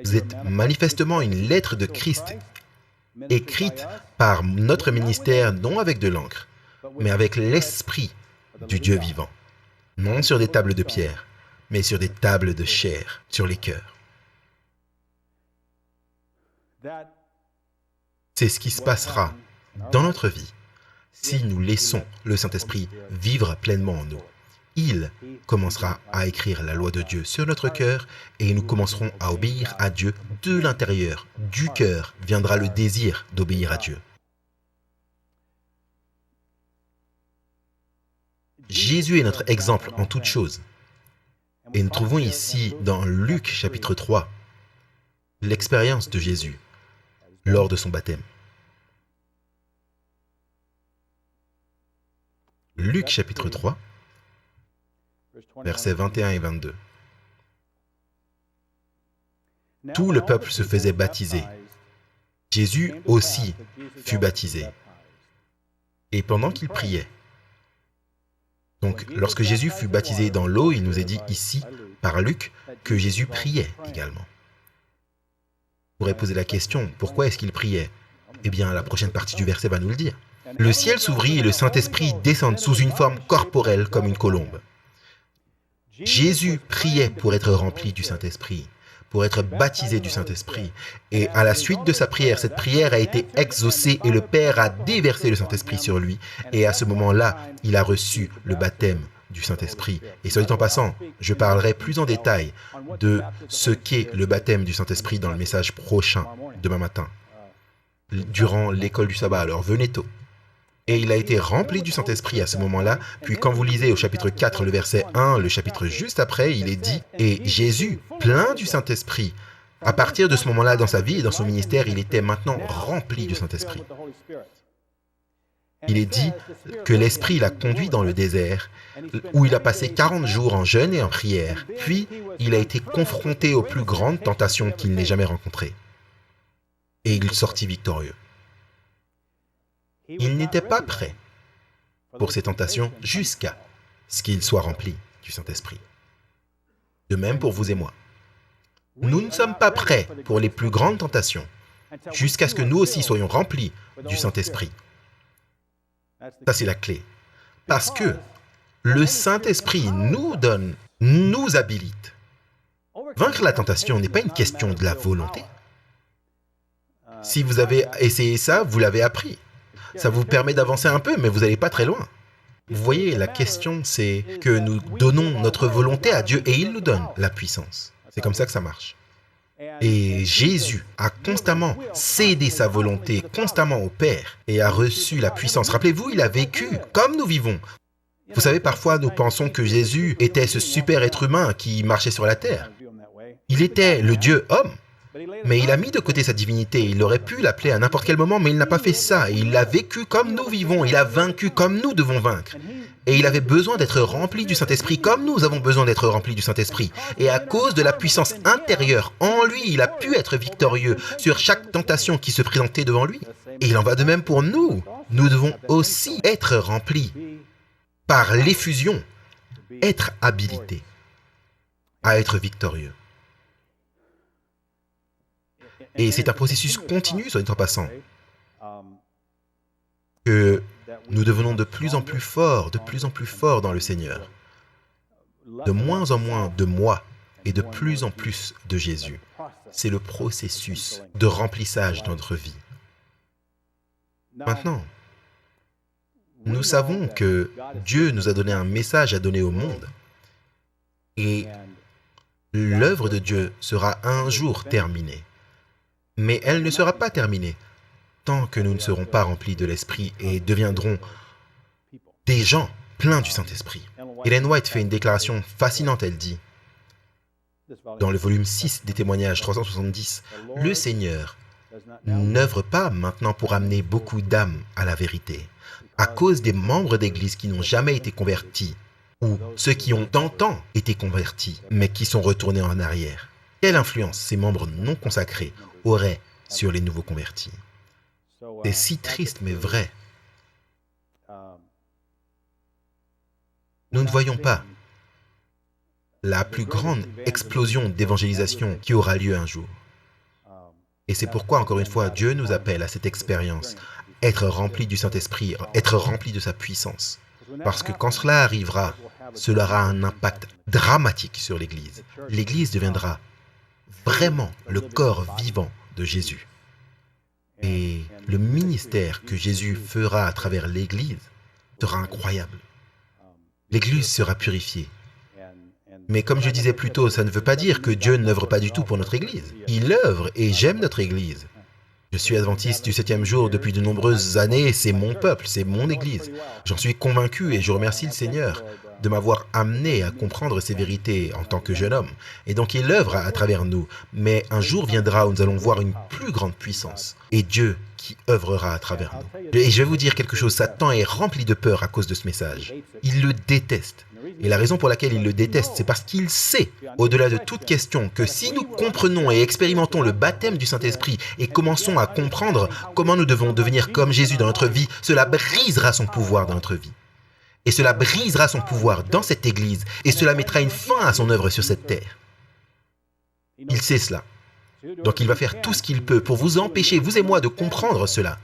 Speaker 1: Vous êtes manifestement une lettre de Christ, écrite par notre ministère, non avec de l'encre, mais avec l'Esprit du Dieu vivant. Non sur des tables de pierre, mais sur des tables de chair, sur les cœurs. C'est ce qui se passera dans notre vie si nous laissons le Saint-Esprit vivre pleinement en nous. Il commencera à écrire la loi de Dieu sur notre cœur et nous commencerons à obéir à Dieu de l'intérieur. Du cœur viendra le désir d'obéir à Dieu. Jésus est notre exemple en toutes choses. Et nous trouvons ici dans Luc chapitre 3 l'expérience de Jésus lors de son baptême. Luc chapitre 3, versets 21 et 22. Tout le peuple se faisait baptiser. Jésus aussi fut baptisé. Et pendant qu'il priait, donc lorsque Jésus fut baptisé dans l'eau, il nous est dit ici, par Luc, que Jésus priait également. Vous pourrez poser la question, pourquoi est-ce qu'il priait? Eh bien, la prochaine partie du verset va nous le dire. Le ciel s'ouvrit et le Saint-Esprit descendit sous une forme corporelle comme une colombe. Jésus priait pour être rempli du Saint-Esprit, pour être baptisé du Saint-Esprit. Et à la suite de sa prière, cette prière a été exaucée et le Père a déversé le Saint-Esprit sur lui. Et à ce moment-là, il a reçu le baptême du Saint-Esprit. Et soit dit en passant, je parlerai plus en détail de ce qu'est le baptême du Saint-Esprit dans le message prochain, demain matin, durant l'école du sabbat. Alors venez tôt. Et il a été rempli du Saint-Esprit à ce moment-là. Puis quand vous lisez au chapitre 4, le verset 1, le chapitre juste après, il est dit « Et Jésus, plein du Saint-Esprit, à partir de ce moment-là dans sa vie et dans son ministère, il était maintenant rempli du Saint-Esprit. » Il est dit que l'Esprit l'a conduit dans le désert, où il a passé 40 jours en jeûne et en prière. Puis, il a été confronté aux plus grandes tentations qu'il n'ait jamais rencontrées. Et il sortit victorieux. Il n'était pas prêt pour ces tentations jusqu'à ce qu'il soit rempli du Saint-Esprit. De même pour vous et moi. Nous ne sommes pas prêts pour les plus grandes tentations jusqu'à ce que nous aussi soyons remplis du Saint-Esprit. Ça, c'est la clé. Parce que le Saint-Esprit nous donne, nous habilite. Vaincre la tentation n'est pas une question de la volonté. Si vous avez essayé ça, vous l'avez appris. Ça vous permet d'avancer un peu, mais vous n'allez pas très loin. Vous voyez, la question, c'est que nous donnons notre volonté à Dieu et il nous donne la puissance. C'est comme ça que ça marche. Et Jésus a constamment cédé sa volonté, constamment au Père, et a reçu la puissance. Rappelez-vous, il a vécu comme nous vivons. Vous savez, parfois, nous pensons que Jésus était ce super être humain qui marchait sur la terre. Il était le Dieu homme, Mais il a mis de côté sa divinité. Il aurait pu l'appeler à n'importe quel moment, mais il n'a pas fait ça. Il a vécu comme nous vivons. Il a vaincu comme nous devons vaincre. Et il avait besoin d'être rempli du Saint-Esprit, comme nous avons besoin d'être remplis du Saint-Esprit. Et à cause de la puissance intérieure en lui, il a pu être victorieux sur chaque tentation qui se présentait devant lui. Et il en va de même pour nous. Nous devons aussi être remplis par l'effusion, être habilités à être victorieux. Et c'est un processus continu, soit dit en passant, que nous devenons de plus en plus forts dans le Seigneur. De moins en moins de moi et de plus en plus de Jésus. C'est le processus de remplissage de notre vie. Maintenant, nous savons que Dieu nous a donné un message à donner au monde. Et l'œuvre de Dieu sera un jour terminée. Mais elle ne sera pas terminée tant que nous ne serons pas remplis de l'Esprit et deviendrons des gens pleins du Saint-Esprit. Ellen White fait une déclaration fascinante, elle dit, dans le volume 6 des témoignages 370, « Le Seigneur n'œuvre pas maintenant pour amener beaucoup d'âmes à la vérité, à cause des membres d'Église qui n'ont jamais été convertis, ou ceux qui ont d'antan été convertis, mais qui sont retournés en arrière. Quelle influence ces membres non consacrés auraient sur les nouveaux convertis? C'est si triste, mais vrai. Nous ne voyons pas la plus grande explosion d'évangélisation qui aura lieu un jour. Et c'est pourquoi, encore une fois, Dieu nous appelle à cette expérience, être rempli du Saint-Esprit, être rempli de sa puissance. Parce que quand cela arrivera, cela aura un impact dramatique sur l'Église. L'Église deviendra vraiment le corps vivant de Jésus. Et le ministère que Jésus fera à travers l'Église sera incroyable. L'Église sera purifiée. Mais comme je disais plus tôt, ça ne veut pas dire que Dieu n'œuvre pas du tout pour notre Église. Il œuvre et j'aime notre Église. Je suis adventiste du 7e jour depuis de nombreuses années, c'est mon peuple, c'est mon Église. J'en suis convaincu et je remercie le Seigneur de m'avoir amené à comprendre ces vérités en tant que jeune homme. Et donc il œuvre à travers nous. Mais un jour viendra où nous allons voir une plus grande puissance. Et Dieu qui œuvrera à travers nous. Et je vais vous dire quelque chose, Satan est rempli de peur à cause de ce message. Il le déteste. Et la raison pour laquelle il le déteste, c'est parce qu'il sait, au-delà de toute question, que si nous comprenons et expérimentons le baptême du Saint-Esprit et commençons à comprendre comment nous devons devenir comme Jésus dans notre vie, cela brisera son pouvoir dans notre vie. Et cela brisera son pouvoir dans cette Église et cela mettra une fin à son œuvre sur cette terre. Il sait cela. Donc il va faire tout ce qu'il peut pour vous empêcher, vous et moi, de comprendre cela.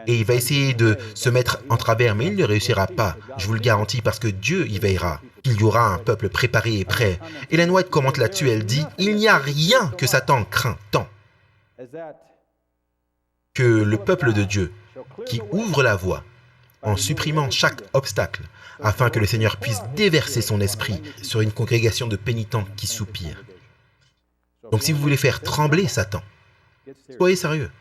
Speaker 1: Et il va essayer de se mettre en travers, mais il ne réussira pas, je vous le garantis, parce que Dieu y veillera. Il y aura un peuple préparé et prêt. Ellen White commente là-dessus, elle dit « Il n'y a rien que Satan craint tant que le peuple de Dieu qui ouvre la voie en supprimant chaque obstacle afin que le Seigneur puisse déverser son esprit sur une congrégation de pénitents qui soupirent. » Donc si vous voulez faire trembler Satan, soyez sérieux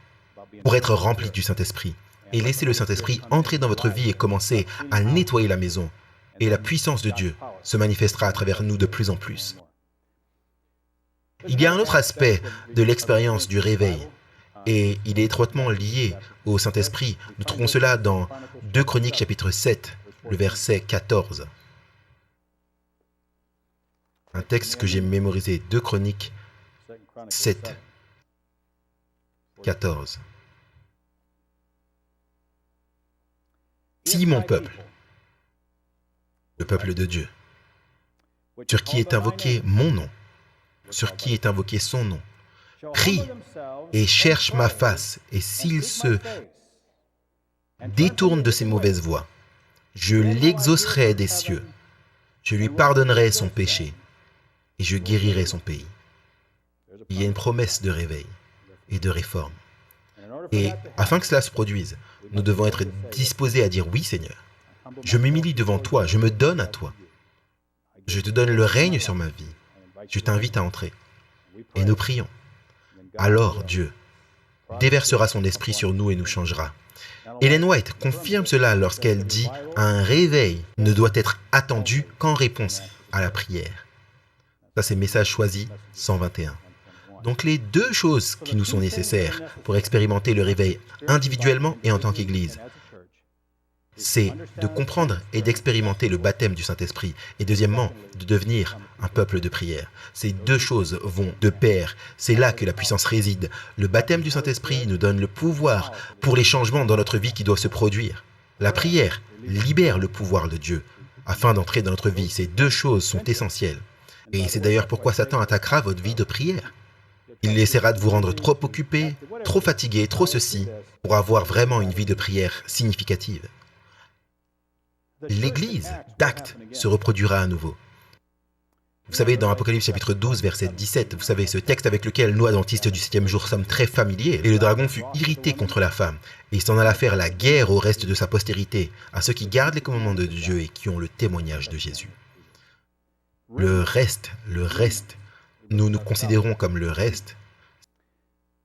Speaker 1: pour être rempli du Saint-Esprit et laissez le Saint-Esprit entrer dans votre vie et commencer à nettoyer la maison. Et la puissance de Dieu se manifestera à travers nous de plus en plus. Il y a un autre aspect de l'expérience du réveil et il est étroitement lié au Saint-Esprit. Nous trouvons cela dans 2 Chroniques chapitre 7, le verset 14. Un texte que j'ai mémorisé, 2 Chroniques 7, 14. Si mon peuple, le peuple de Dieu, sur qui est invoqué mon nom, sur qui est invoqué son nom, prie et cherche ma face, et s'il se détourne de ses mauvaises voies, je l'exaucerai des cieux, je lui pardonnerai son péché, et je guérirai son pays. Il y a une promesse de réveil et de réforme. Et afin que cela se produise, nous devons être disposés à dire « Oui, Seigneur, je m'humilie devant toi, je me donne à toi. Je te donne le règne sur ma vie. Je t'invite à entrer. » Et nous prions. Alors Dieu déversera son esprit sur nous et nous changera. Ellen White confirme cela lorsqu'elle dit « Un réveil ne doit être attendu qu'en réponse à la prière. » Ça, c'est Message choisi 121. Donc les deux choses qui nous sont nécessaires pour expérimenter le réveil individuellement et en tant qu'Église, c'est de comprendre et d'expérimenter le baptême du Saint-Esprit et deuxièmement, de devenir un peuple de prière. Ces deux choses vont de pair. C'est là que la puissance réside. Le baptême du Saint-Esprit nous donne le pouvoir pour les changements dans notre vie qui doivent se produire. La prière libère le pouvoir de Dieu afin d'entrer dans notre vie. Ces deux choses sont essentielles. Et c'est d'ailleurs pourquoi Satan attaquera votre vie de prière. Il essaiera de vous rendre trop occupé, trop fatigué, trop ceci, pour avoir vraiment une vie de prière significative. L'Église d'Actes se reproduira à nouveau. Vous savez, dans Apocalypse chapitre 12, verset 17, vous savez, ce texte avec lequel nous, adventistes du 7e jour, sommes très familiers. Et le dragon fut irrité contre la femme, et il s'en alla faire la guerre au reste de sa postérité, à ceux qui gardent les commandements de Dieu et qui ont le témoignage de Jésus. Le reste, nous nous considérons comme le reste.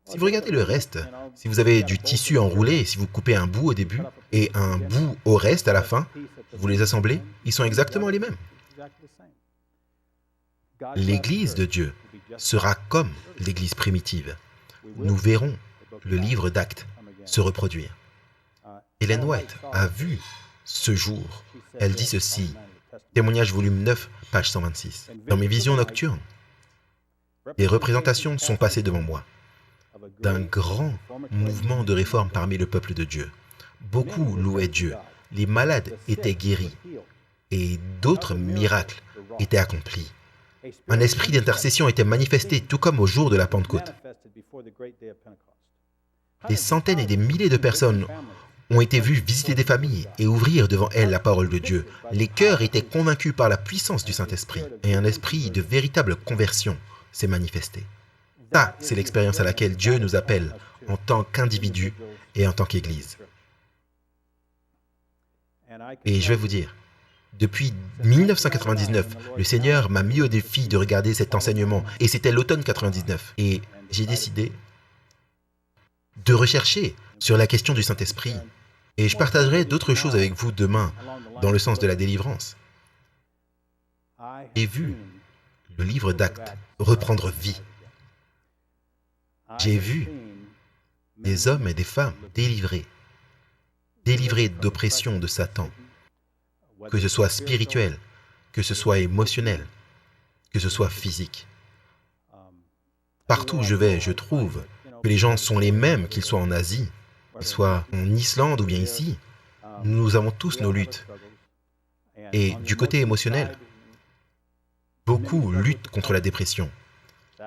Speaker 1: Si vous regardez le reste, si vous avez du tissu enroulé, si vous coupez un bout au début et un bout au reste à la fin, vous les assemblez, ils sont exactement les mêmes. L'Église de Dieu sera comme l'Église primitive. Nous verrons le livre d'Actes se reproduire. Ellen White a vu ce jour. Elle dit ceci, témoignage volume 9, page 126. Dans mes visions nocturnes, des représentations sont passées devant moi d'un grand mouvement de réforme parmi le peuple de Dieu. Beaucoup louaient Dieu. Les malades étaient guéris et d'autres miracles étaient accomplis. Un esprit d'intercession était manifesté, tout comme au jour de la Pentecôte. Des centaines et des milliers de personnes ont été vues visiter des familles et ouvrir devant elles la parole de Dieu. Les cœurs étaient convaincus par la puissance du Saint-Esprit et un esprit de véritable conversion s'est manifesté. Ça, c'est l'expérience à laquelle Dieu nous appelle en tant qu'individus et en tant qu'Église. Et je vais vous dire, depuis 1999, le Seigneur m'a mis au défi de regarder cet enseignement, et c'était l'automne 99. Et j'ai décidé de rechercher sur la question du Saint-Esprit. Et je partagerai d'autres choses avec vous demain, dans le sens de la délivrance. J'ai vu le livre d'Actes reprendre vie. J'ai vu des hommes et des femmes délivrés d'oppression de Satan, que ce soit spirituel, que ce soit émotionnel, que ce soit physique. Partout où je vais, je trouve que les gens sont les mêmes, qu'ils soient en Asie, qu'ils soient en Islande ou bien ici. Nous avons tous nos luttes. Et du côté émotionnel, beaucoup luttent contre la dépression,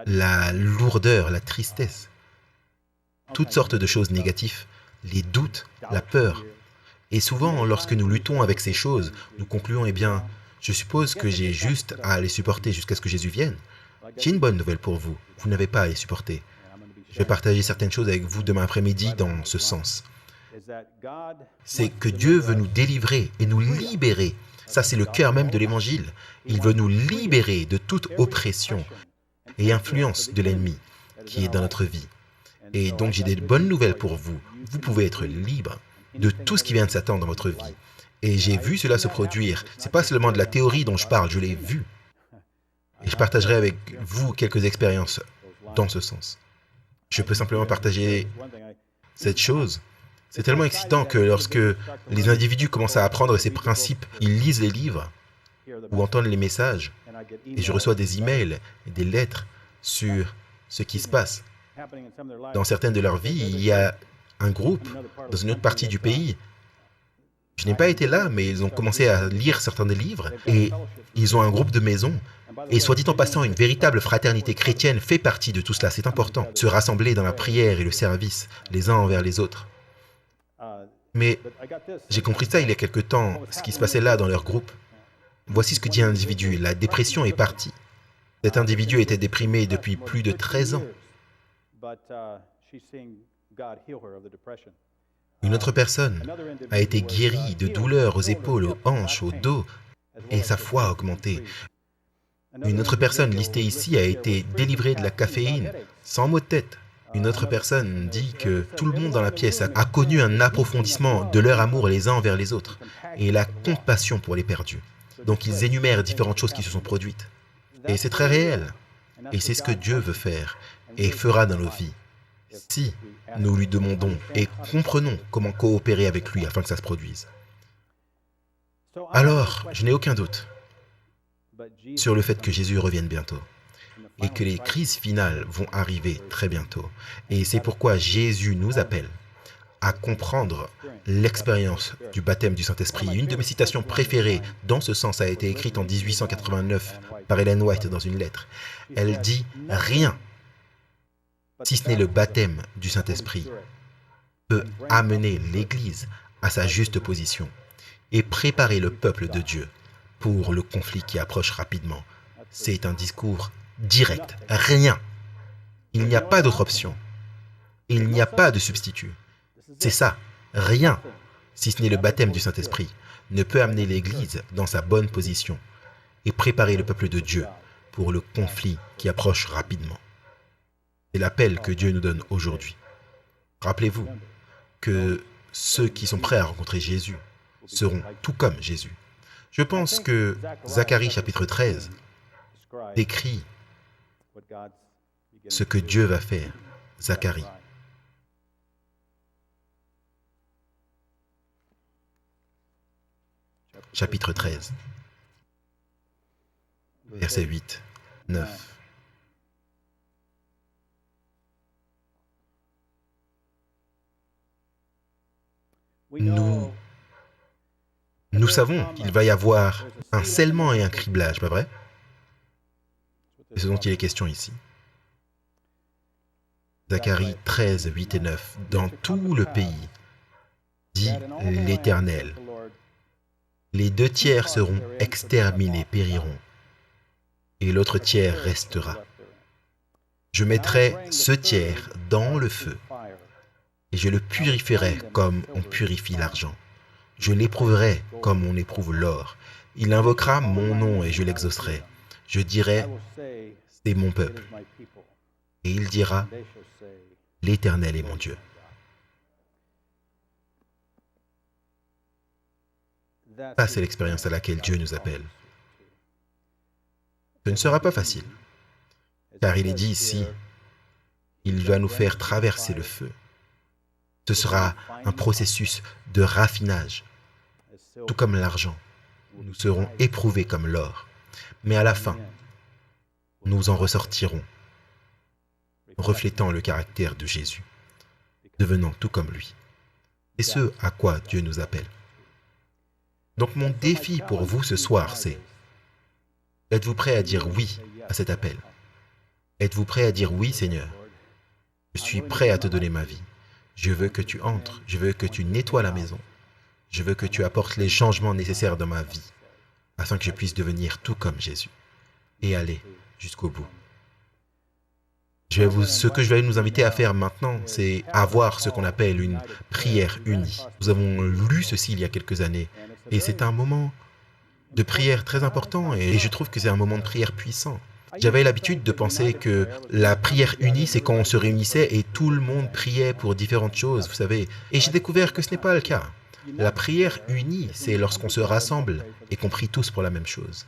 Speaker 1: la lourdeur, la tristesse, toutes sortes de choses négatives, les doutes, la peur. Et souvent, lorsque nous luttons avec ces choses, nous concluons, eh bien, je suppose que j'ai juste à les supporter jusqu'à ce que Jésus vienne. J'ai une bonne nouvelle pour vous, vous n'avez pas à les supporter. Je vais partager certaines choses avec vous demain après-midi dans ce sens. C'est que Dieu veut nous délivrer et nous libérer. Ça, c'est le cœur même de l'Évangile. Il veut nous libérer de toute oppression et influence de l'ennemi qui est dans notre vie. Et donc, j'ai des bonnes nouvelles pour vous. Vous pouvez être libre de tout ce qui vient de Satan dans votre vie. Et j'ai vu cela se produire. Ce n'est pas seulement de la théorie dont je parle, je l'ai vu. Et je partagerai avec vous quelques expériences dans ce sens. Je peux simplement partager cette chose. C'est tellement excitant que lorsque les individus commencent à apprendre ces principes, ils lisent les livres ou entendent les messages, et je reçois des emails et des lettres sur ce qui se passe. Dans certaines de leurs vies, il y a un groupe dans une autre partie du pays. Je n'ai pas été là, mais ils ont commencé à lire certains des livres, et ils ont un groupe de maison. Et soit dit en passant, une véritable fraternité chrétienne fait partie de tout cela, c'est important. Se rassembler dans la prière et le service, les uns envers les autres. Mais j'ai compris ça il y a quelque temps, ce qui se passait là dans leur groupe. Voici ce que dit un individu, la dépression est partie. Cet individu était déprimé depuis plus de 13 ans. Une autre personne a été guérie de douleurs aux épaules, aux hanches, au dos, et sa foi a augmenté. Une autre personne listée ici a été délivrée de la caféine, sans maux de tête. Une autre personne dit que tout le monde dans la pièce a connu un approfondissement de leur amour les uns envers les autres et la compassion pour les perdus. Donc ils énumèrent différentes choses qui se sont produites. Et c'est très réel. Et c'est ce que Dieu veut faire et fera dans nos vies. Si nous lui demandons et comprenons comment coopérer avec lui afin que ça se produise. Alors, je n'ai aucun doute sur le fait que Jésus revienne bientôt et que les crises finales vont arriver très bientôt. Et c'est pourquoi Jésus nous appelle à comprendre l'expérience du baptême du Saint-Esprit. Une de mes citations préférées dans ce sens a été écrite en 1889 par Ellen White dans une lettre. Elle dit « Rien, si ce n'est le baptême du Saint-Esprit, peut amener l'Église à sa juste position et préparer le peuple de Dieu pour le conflit qui approche rapidement. » C'est un discours direct. Rien. Il n'y a pas d'autre option. Il n'y a pas de substitut. C'est ça. Rien, si ce n'est le baptême du Saint-Esprit, ne peut amener l'Église dans sa bonne position et préparer le peuple de Dieu pour le conflit qui approche rapidement. C'est l'appel que Dieu nous donne aujourd'hui. Rappelez-vous que ceux qui sont prêts à rencontrer Jésus seront tout comme Jésus. Je pense que Zacharie chapitre 13 décrit ce que Dieu va faire. Zacharie. Chapitre 13, versets 8, 9. Nous savons qu'il va y avoir un scellement et un criblage, pas vrai? C'est ce dont il est question ici. Zacharie 13, 8 et 9. Dans tout le pays, dit l'Éternel, les 2 tiers seront exterminés, périront, et l'autre tiers restera. Je mettrai ce tiers dans le feu, et je le purifierai comme on purifie l'argent. Je l'éprouverai comme on éprouve l'or. Il invoquera mon nom et je l'exaucerai. Je dirai, c'est mon peuple. Et il dira, l'Éternel est mon Dieu. Ça, c'est l'expérience à laquelle Dieu nous appelle. Ce ne sera pas facile, car il est dit ici, il va nous faire traverser le feu. Ce sera un processus de raffinage, tout comme l'argent. Nous serons éprouvés comme l'or, mais à la fin, nous en ressortirons, reflétant le caractère de Jésus, devenant tout comme lui. C'est ce à quoi Dieu nous appelle. Donc mon défi pour vous ce soir, c'est: êtes-vous prêt à dire oui à cet appel? Êtes-vous prêt à dire oui, Seigneur? Je suis prêt à te donner ma vie. Je veux que tu entres, je veux que tu nettoies la maison. Je veux que tu apportes les changements nécessaires dans ma vie, afin que je puisse devenir tout comme Jésus et aller jusqu'au bout. Ce que je vais nous inviter à faire maintenant, c'est avoir ce qu'on appelle une prière unie. Nous avons lu ceci il y a quelques années, et c'est un moment de prière très important, et je trouve que c'est un moment de prière puissant. J'avais l'habitude de penser que la prière unie, c'est quand on se réunissait et tout le monde priait pour différentes choses, vous savez. Et j'ai découvert que ce n'est pas le cas. La prière unie, c'est lorsqu'on se rassemble et qu'on prie tous pour la même chose.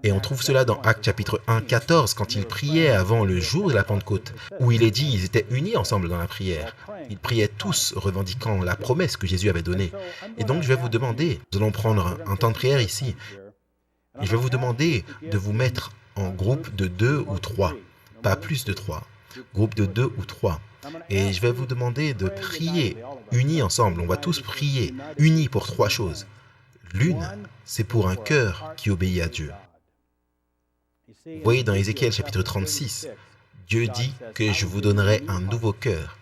Speaker 1: Et on trouve cela dans Actes chapitre 1, 14, quand ils priaient avant le jour de la Pentecôte, où il est dit qu'ils étaient unis ensemble dans la prière. Ils priaient tous, revendiquant la promesse que Jésus avait donnée. Et donc je vais vous demander, nous allons prendre un temps de prière ici, et je vais vous demander de vous mettre en groupe de 2 ou 3, pas plus de 3, groupe de 2 ou 3. Et je vais vous demander de prier unis ensemble. On va tous prier unis pour 3 choses. L'une, c'est pour un cœur qui obéit à Dieu. Vous voyez dans Ézéchiel chapitre 36, Dieu dit que je vous donnerai un nouveau cœur.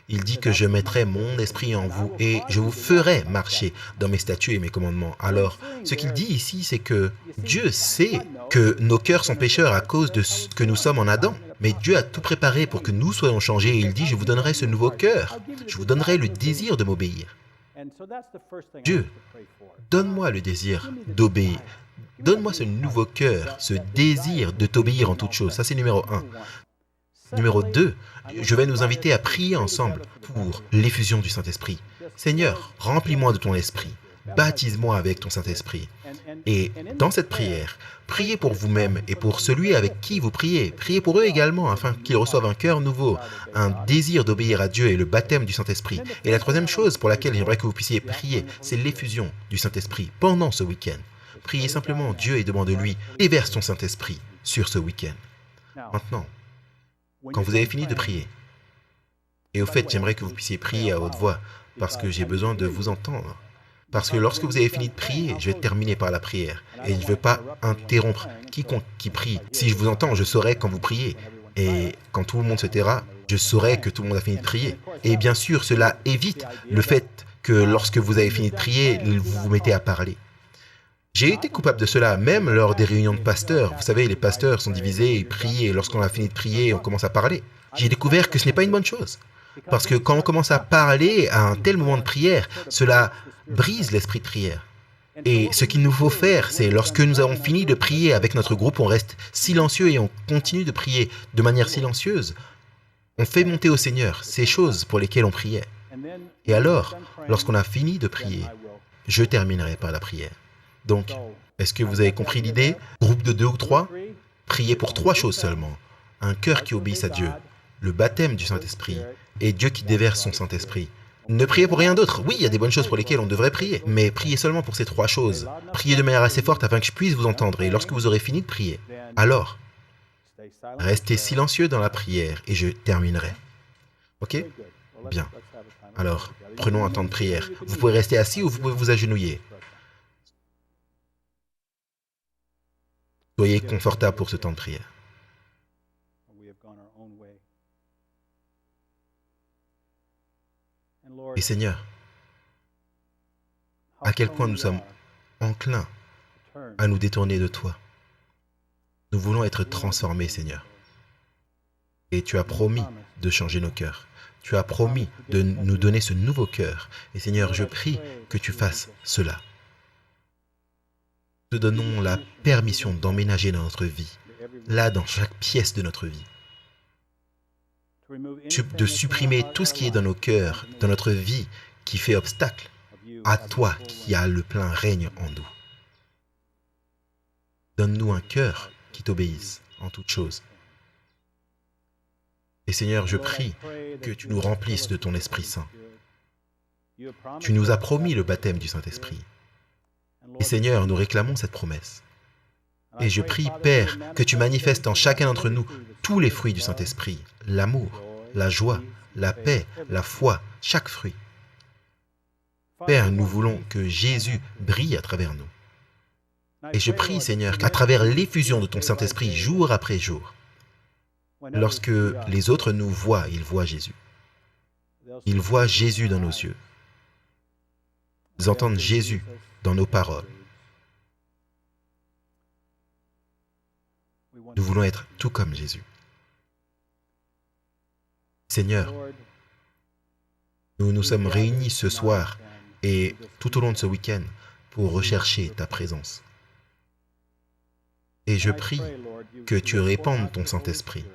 Speaker 1: Il dit que je mettrai mon esprit en vous et je vous ferai marcher dans mes statuts et mes commandements. Alors, ce qu'il dit ici, c'est que Dieu sait que nos cœurs sont pécheurs à cause de ce que nous sommes en Adam. Mais Dieu a tout préparé pour que nous soyons changés et il dit, je vous donnerai ce nouveau cœur. Je vous donnerai le désir de m'obéir. Dieu, donne-moi le désir d'obéir. Donne-moi ce nouveau cœur, ce désir de t'obéir en toutes choses. Ça, c'est numéro 1. Numéro 2, je vais nous inviter à prier ensemble pour l'effusion du Saint-Esprit. Seigneur, remplis-moi de ton esprit. baptise-moi avec ton Saint-Esprit. Et dans cette prière, priez pour vous-même et pour celui avec qui vous priez. Priez pour eux également, afin qu'ils reçoivent un cœur nouveau, un désir d'obéir à Dieu et le baptême du Saint-Esprit. Et la troisième chose pour laquelle j'aimerais que vous puissiez prier, c'est l'effusion du Saint-Esprit pendant ce week-end. Priez simplement Dieu et demandez-lui, déverse ton Saint-Esprit sur ce week-end. Maintenant, quand vous avez fini de prier, et au fait, j'aimerais que vous puissiez prier à haute voix, parce que j'ai besoin de vous entendre. Parce que lorsque vous avez fini de prier, je vais terminer par la prière. Et je ne veux pas interrompre quiconque qui prie. Si je vous entends, je saurai quand vous priez. Et quand tout le monde se taira, je saurai que tout le monde a fini de prier. Et bien sûr, cela évite le fait que lorsque vous avez fini de prier, vous vous mettez à parler. J'ai été coupable de cela, même lors des réunions de pasteurs. Vous savez, les pasteurs sont divisés, ils prient, et lorsqu'on a fini de prier, on commence à parler. J'ai découvert que ce n'est pas une bonne chose. Parce que quand on commence à parler à un tel moment de prière, cela brise l'esprit de prière. Et ce qu'il nous faut faire, c'est lorsque nous avons fini de prier avec notre groupe, on reste silencieux et on continue de prier de manière silencieuse. On fait monter au Seigneur ces choses pour lesquelles on priait. Et alors, lorsqu'on a fini de prier, je terminerai par la prière. Donc, est-ce que vous avez compris l'idée? Groupe de 2 ou 3, priez pour 3 choses seulement. Un cœur qui obéisse à Dieu, le baptême du Saint-Esprit et Dieu qui déverse son Saint-Esprit. Ne priez pour rien d'autre. Oui, il y a des bonnes choses pour lesquelles on devrait prier, mais priez seulement pour ces 3 choses. Priez de manière assez forte afin que je puisse vous entendre. Et lorsque vous aurez fini de prier, alors, restez silencieux dans la prière et je terminerai. Ok? Bien. Alors, prenons un temps de prière. Vous pouvez rester assis ou vous pouvez vous agenouiller. Soyez confortable pour ce temps de prière. Et Seigneur, à quel point nous sommes enclins à nous détourner de toi. Nous voulons être transformés, Seigneur. Et tu as promis de changer nos cœurs. Tu as promis de nous donner ce nouveau cœur. Et Seigneur, je prie que tu fasses cela. Nous te donnons la permission d'emménager dans notre vie, là, dans chaque pièce de notre vie. De supprimer tout ce qui est dans nos cœurs, dans notre vie, qui fait obstacle à toi qui as le plein règne en nous. Donne-nous un cœur qui t'obéisse en toutes choses. Et Seigneur, je prie que tu nous remplisses de ton Esprit Saint. Tu nous as promis le baptême du Saint-Esprit. Et Seigneur, nous réclamons cette promesse. Et je prie, Père, que tu manifestes en chacun d'entre nous tous les fruits du Saint-Esprit, l'amour, la joie, la paix, la foi, chaque fruit. Père, nous voulons que Jésus brille à travers nous. Et je prie, Seigneur, qu'à travers l'effusion de ton Saint-Esprit, jour après jour, lorsque les autres nous voient, ils voient Jésus. Ils voient Jésus dans nos yeux. Ils entendent Jésus dans nos paroles. Nous voulons être tout comme Jésus. Seigneur, nous nous sommes réunis ce soir et tout au long de ce week-end pour rechercher ta présence. Et je prie que tu répandes ton Saint-Esprit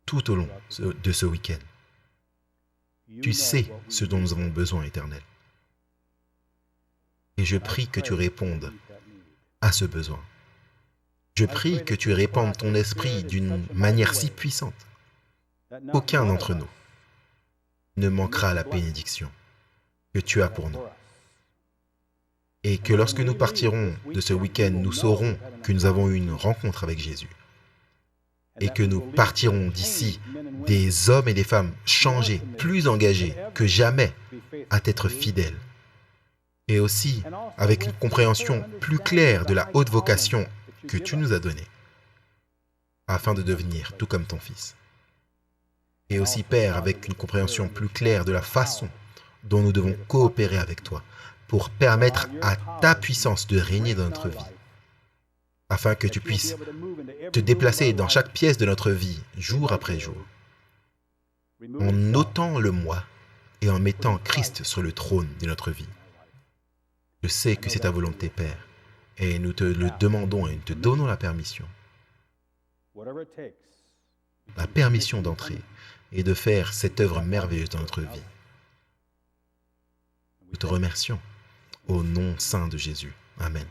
Speaker 1: tout au long de ce week-end. Tu sais ce dont nous avons besoin, Éternel. Et je prie que tu répondes à ce besoin. Je prie que tu répandes ton esprit d'une manière si puissante qu'aucun d'entre nous ne manquera la bénédiction que tu as pour nous. Et que lorsque nous partirons de ce week-end, nous saurons que nous avons eu une rencontre avec Jésus. Et que nous partirons d'ici des hommes et des femmes changés, plus engagés que jamais à être fidèles. Et aussi avec une compréhension plus claire de la haute vocation que tu nous as donnée, afin de devenir tout comme ton Fils. Et aussi, Père, avec une compréhension plus claire de la façon dont nous devons coopérer avec toi, pour permettre à ta puissance de régner dans notre vie, afin que tu puisses te déplacer dans chaque pièce de notre vie, jour après jour, en notant le moi et en mettant Christ sur le trône de notre vie. Je sais que c'est ta volonté, Père, et nous te le demandons et nous te donnons la permission d'entrer et de faire cette œuvre merveilleuse dans notre vie. Nous te remercions au nom saint de Jésus. Amen.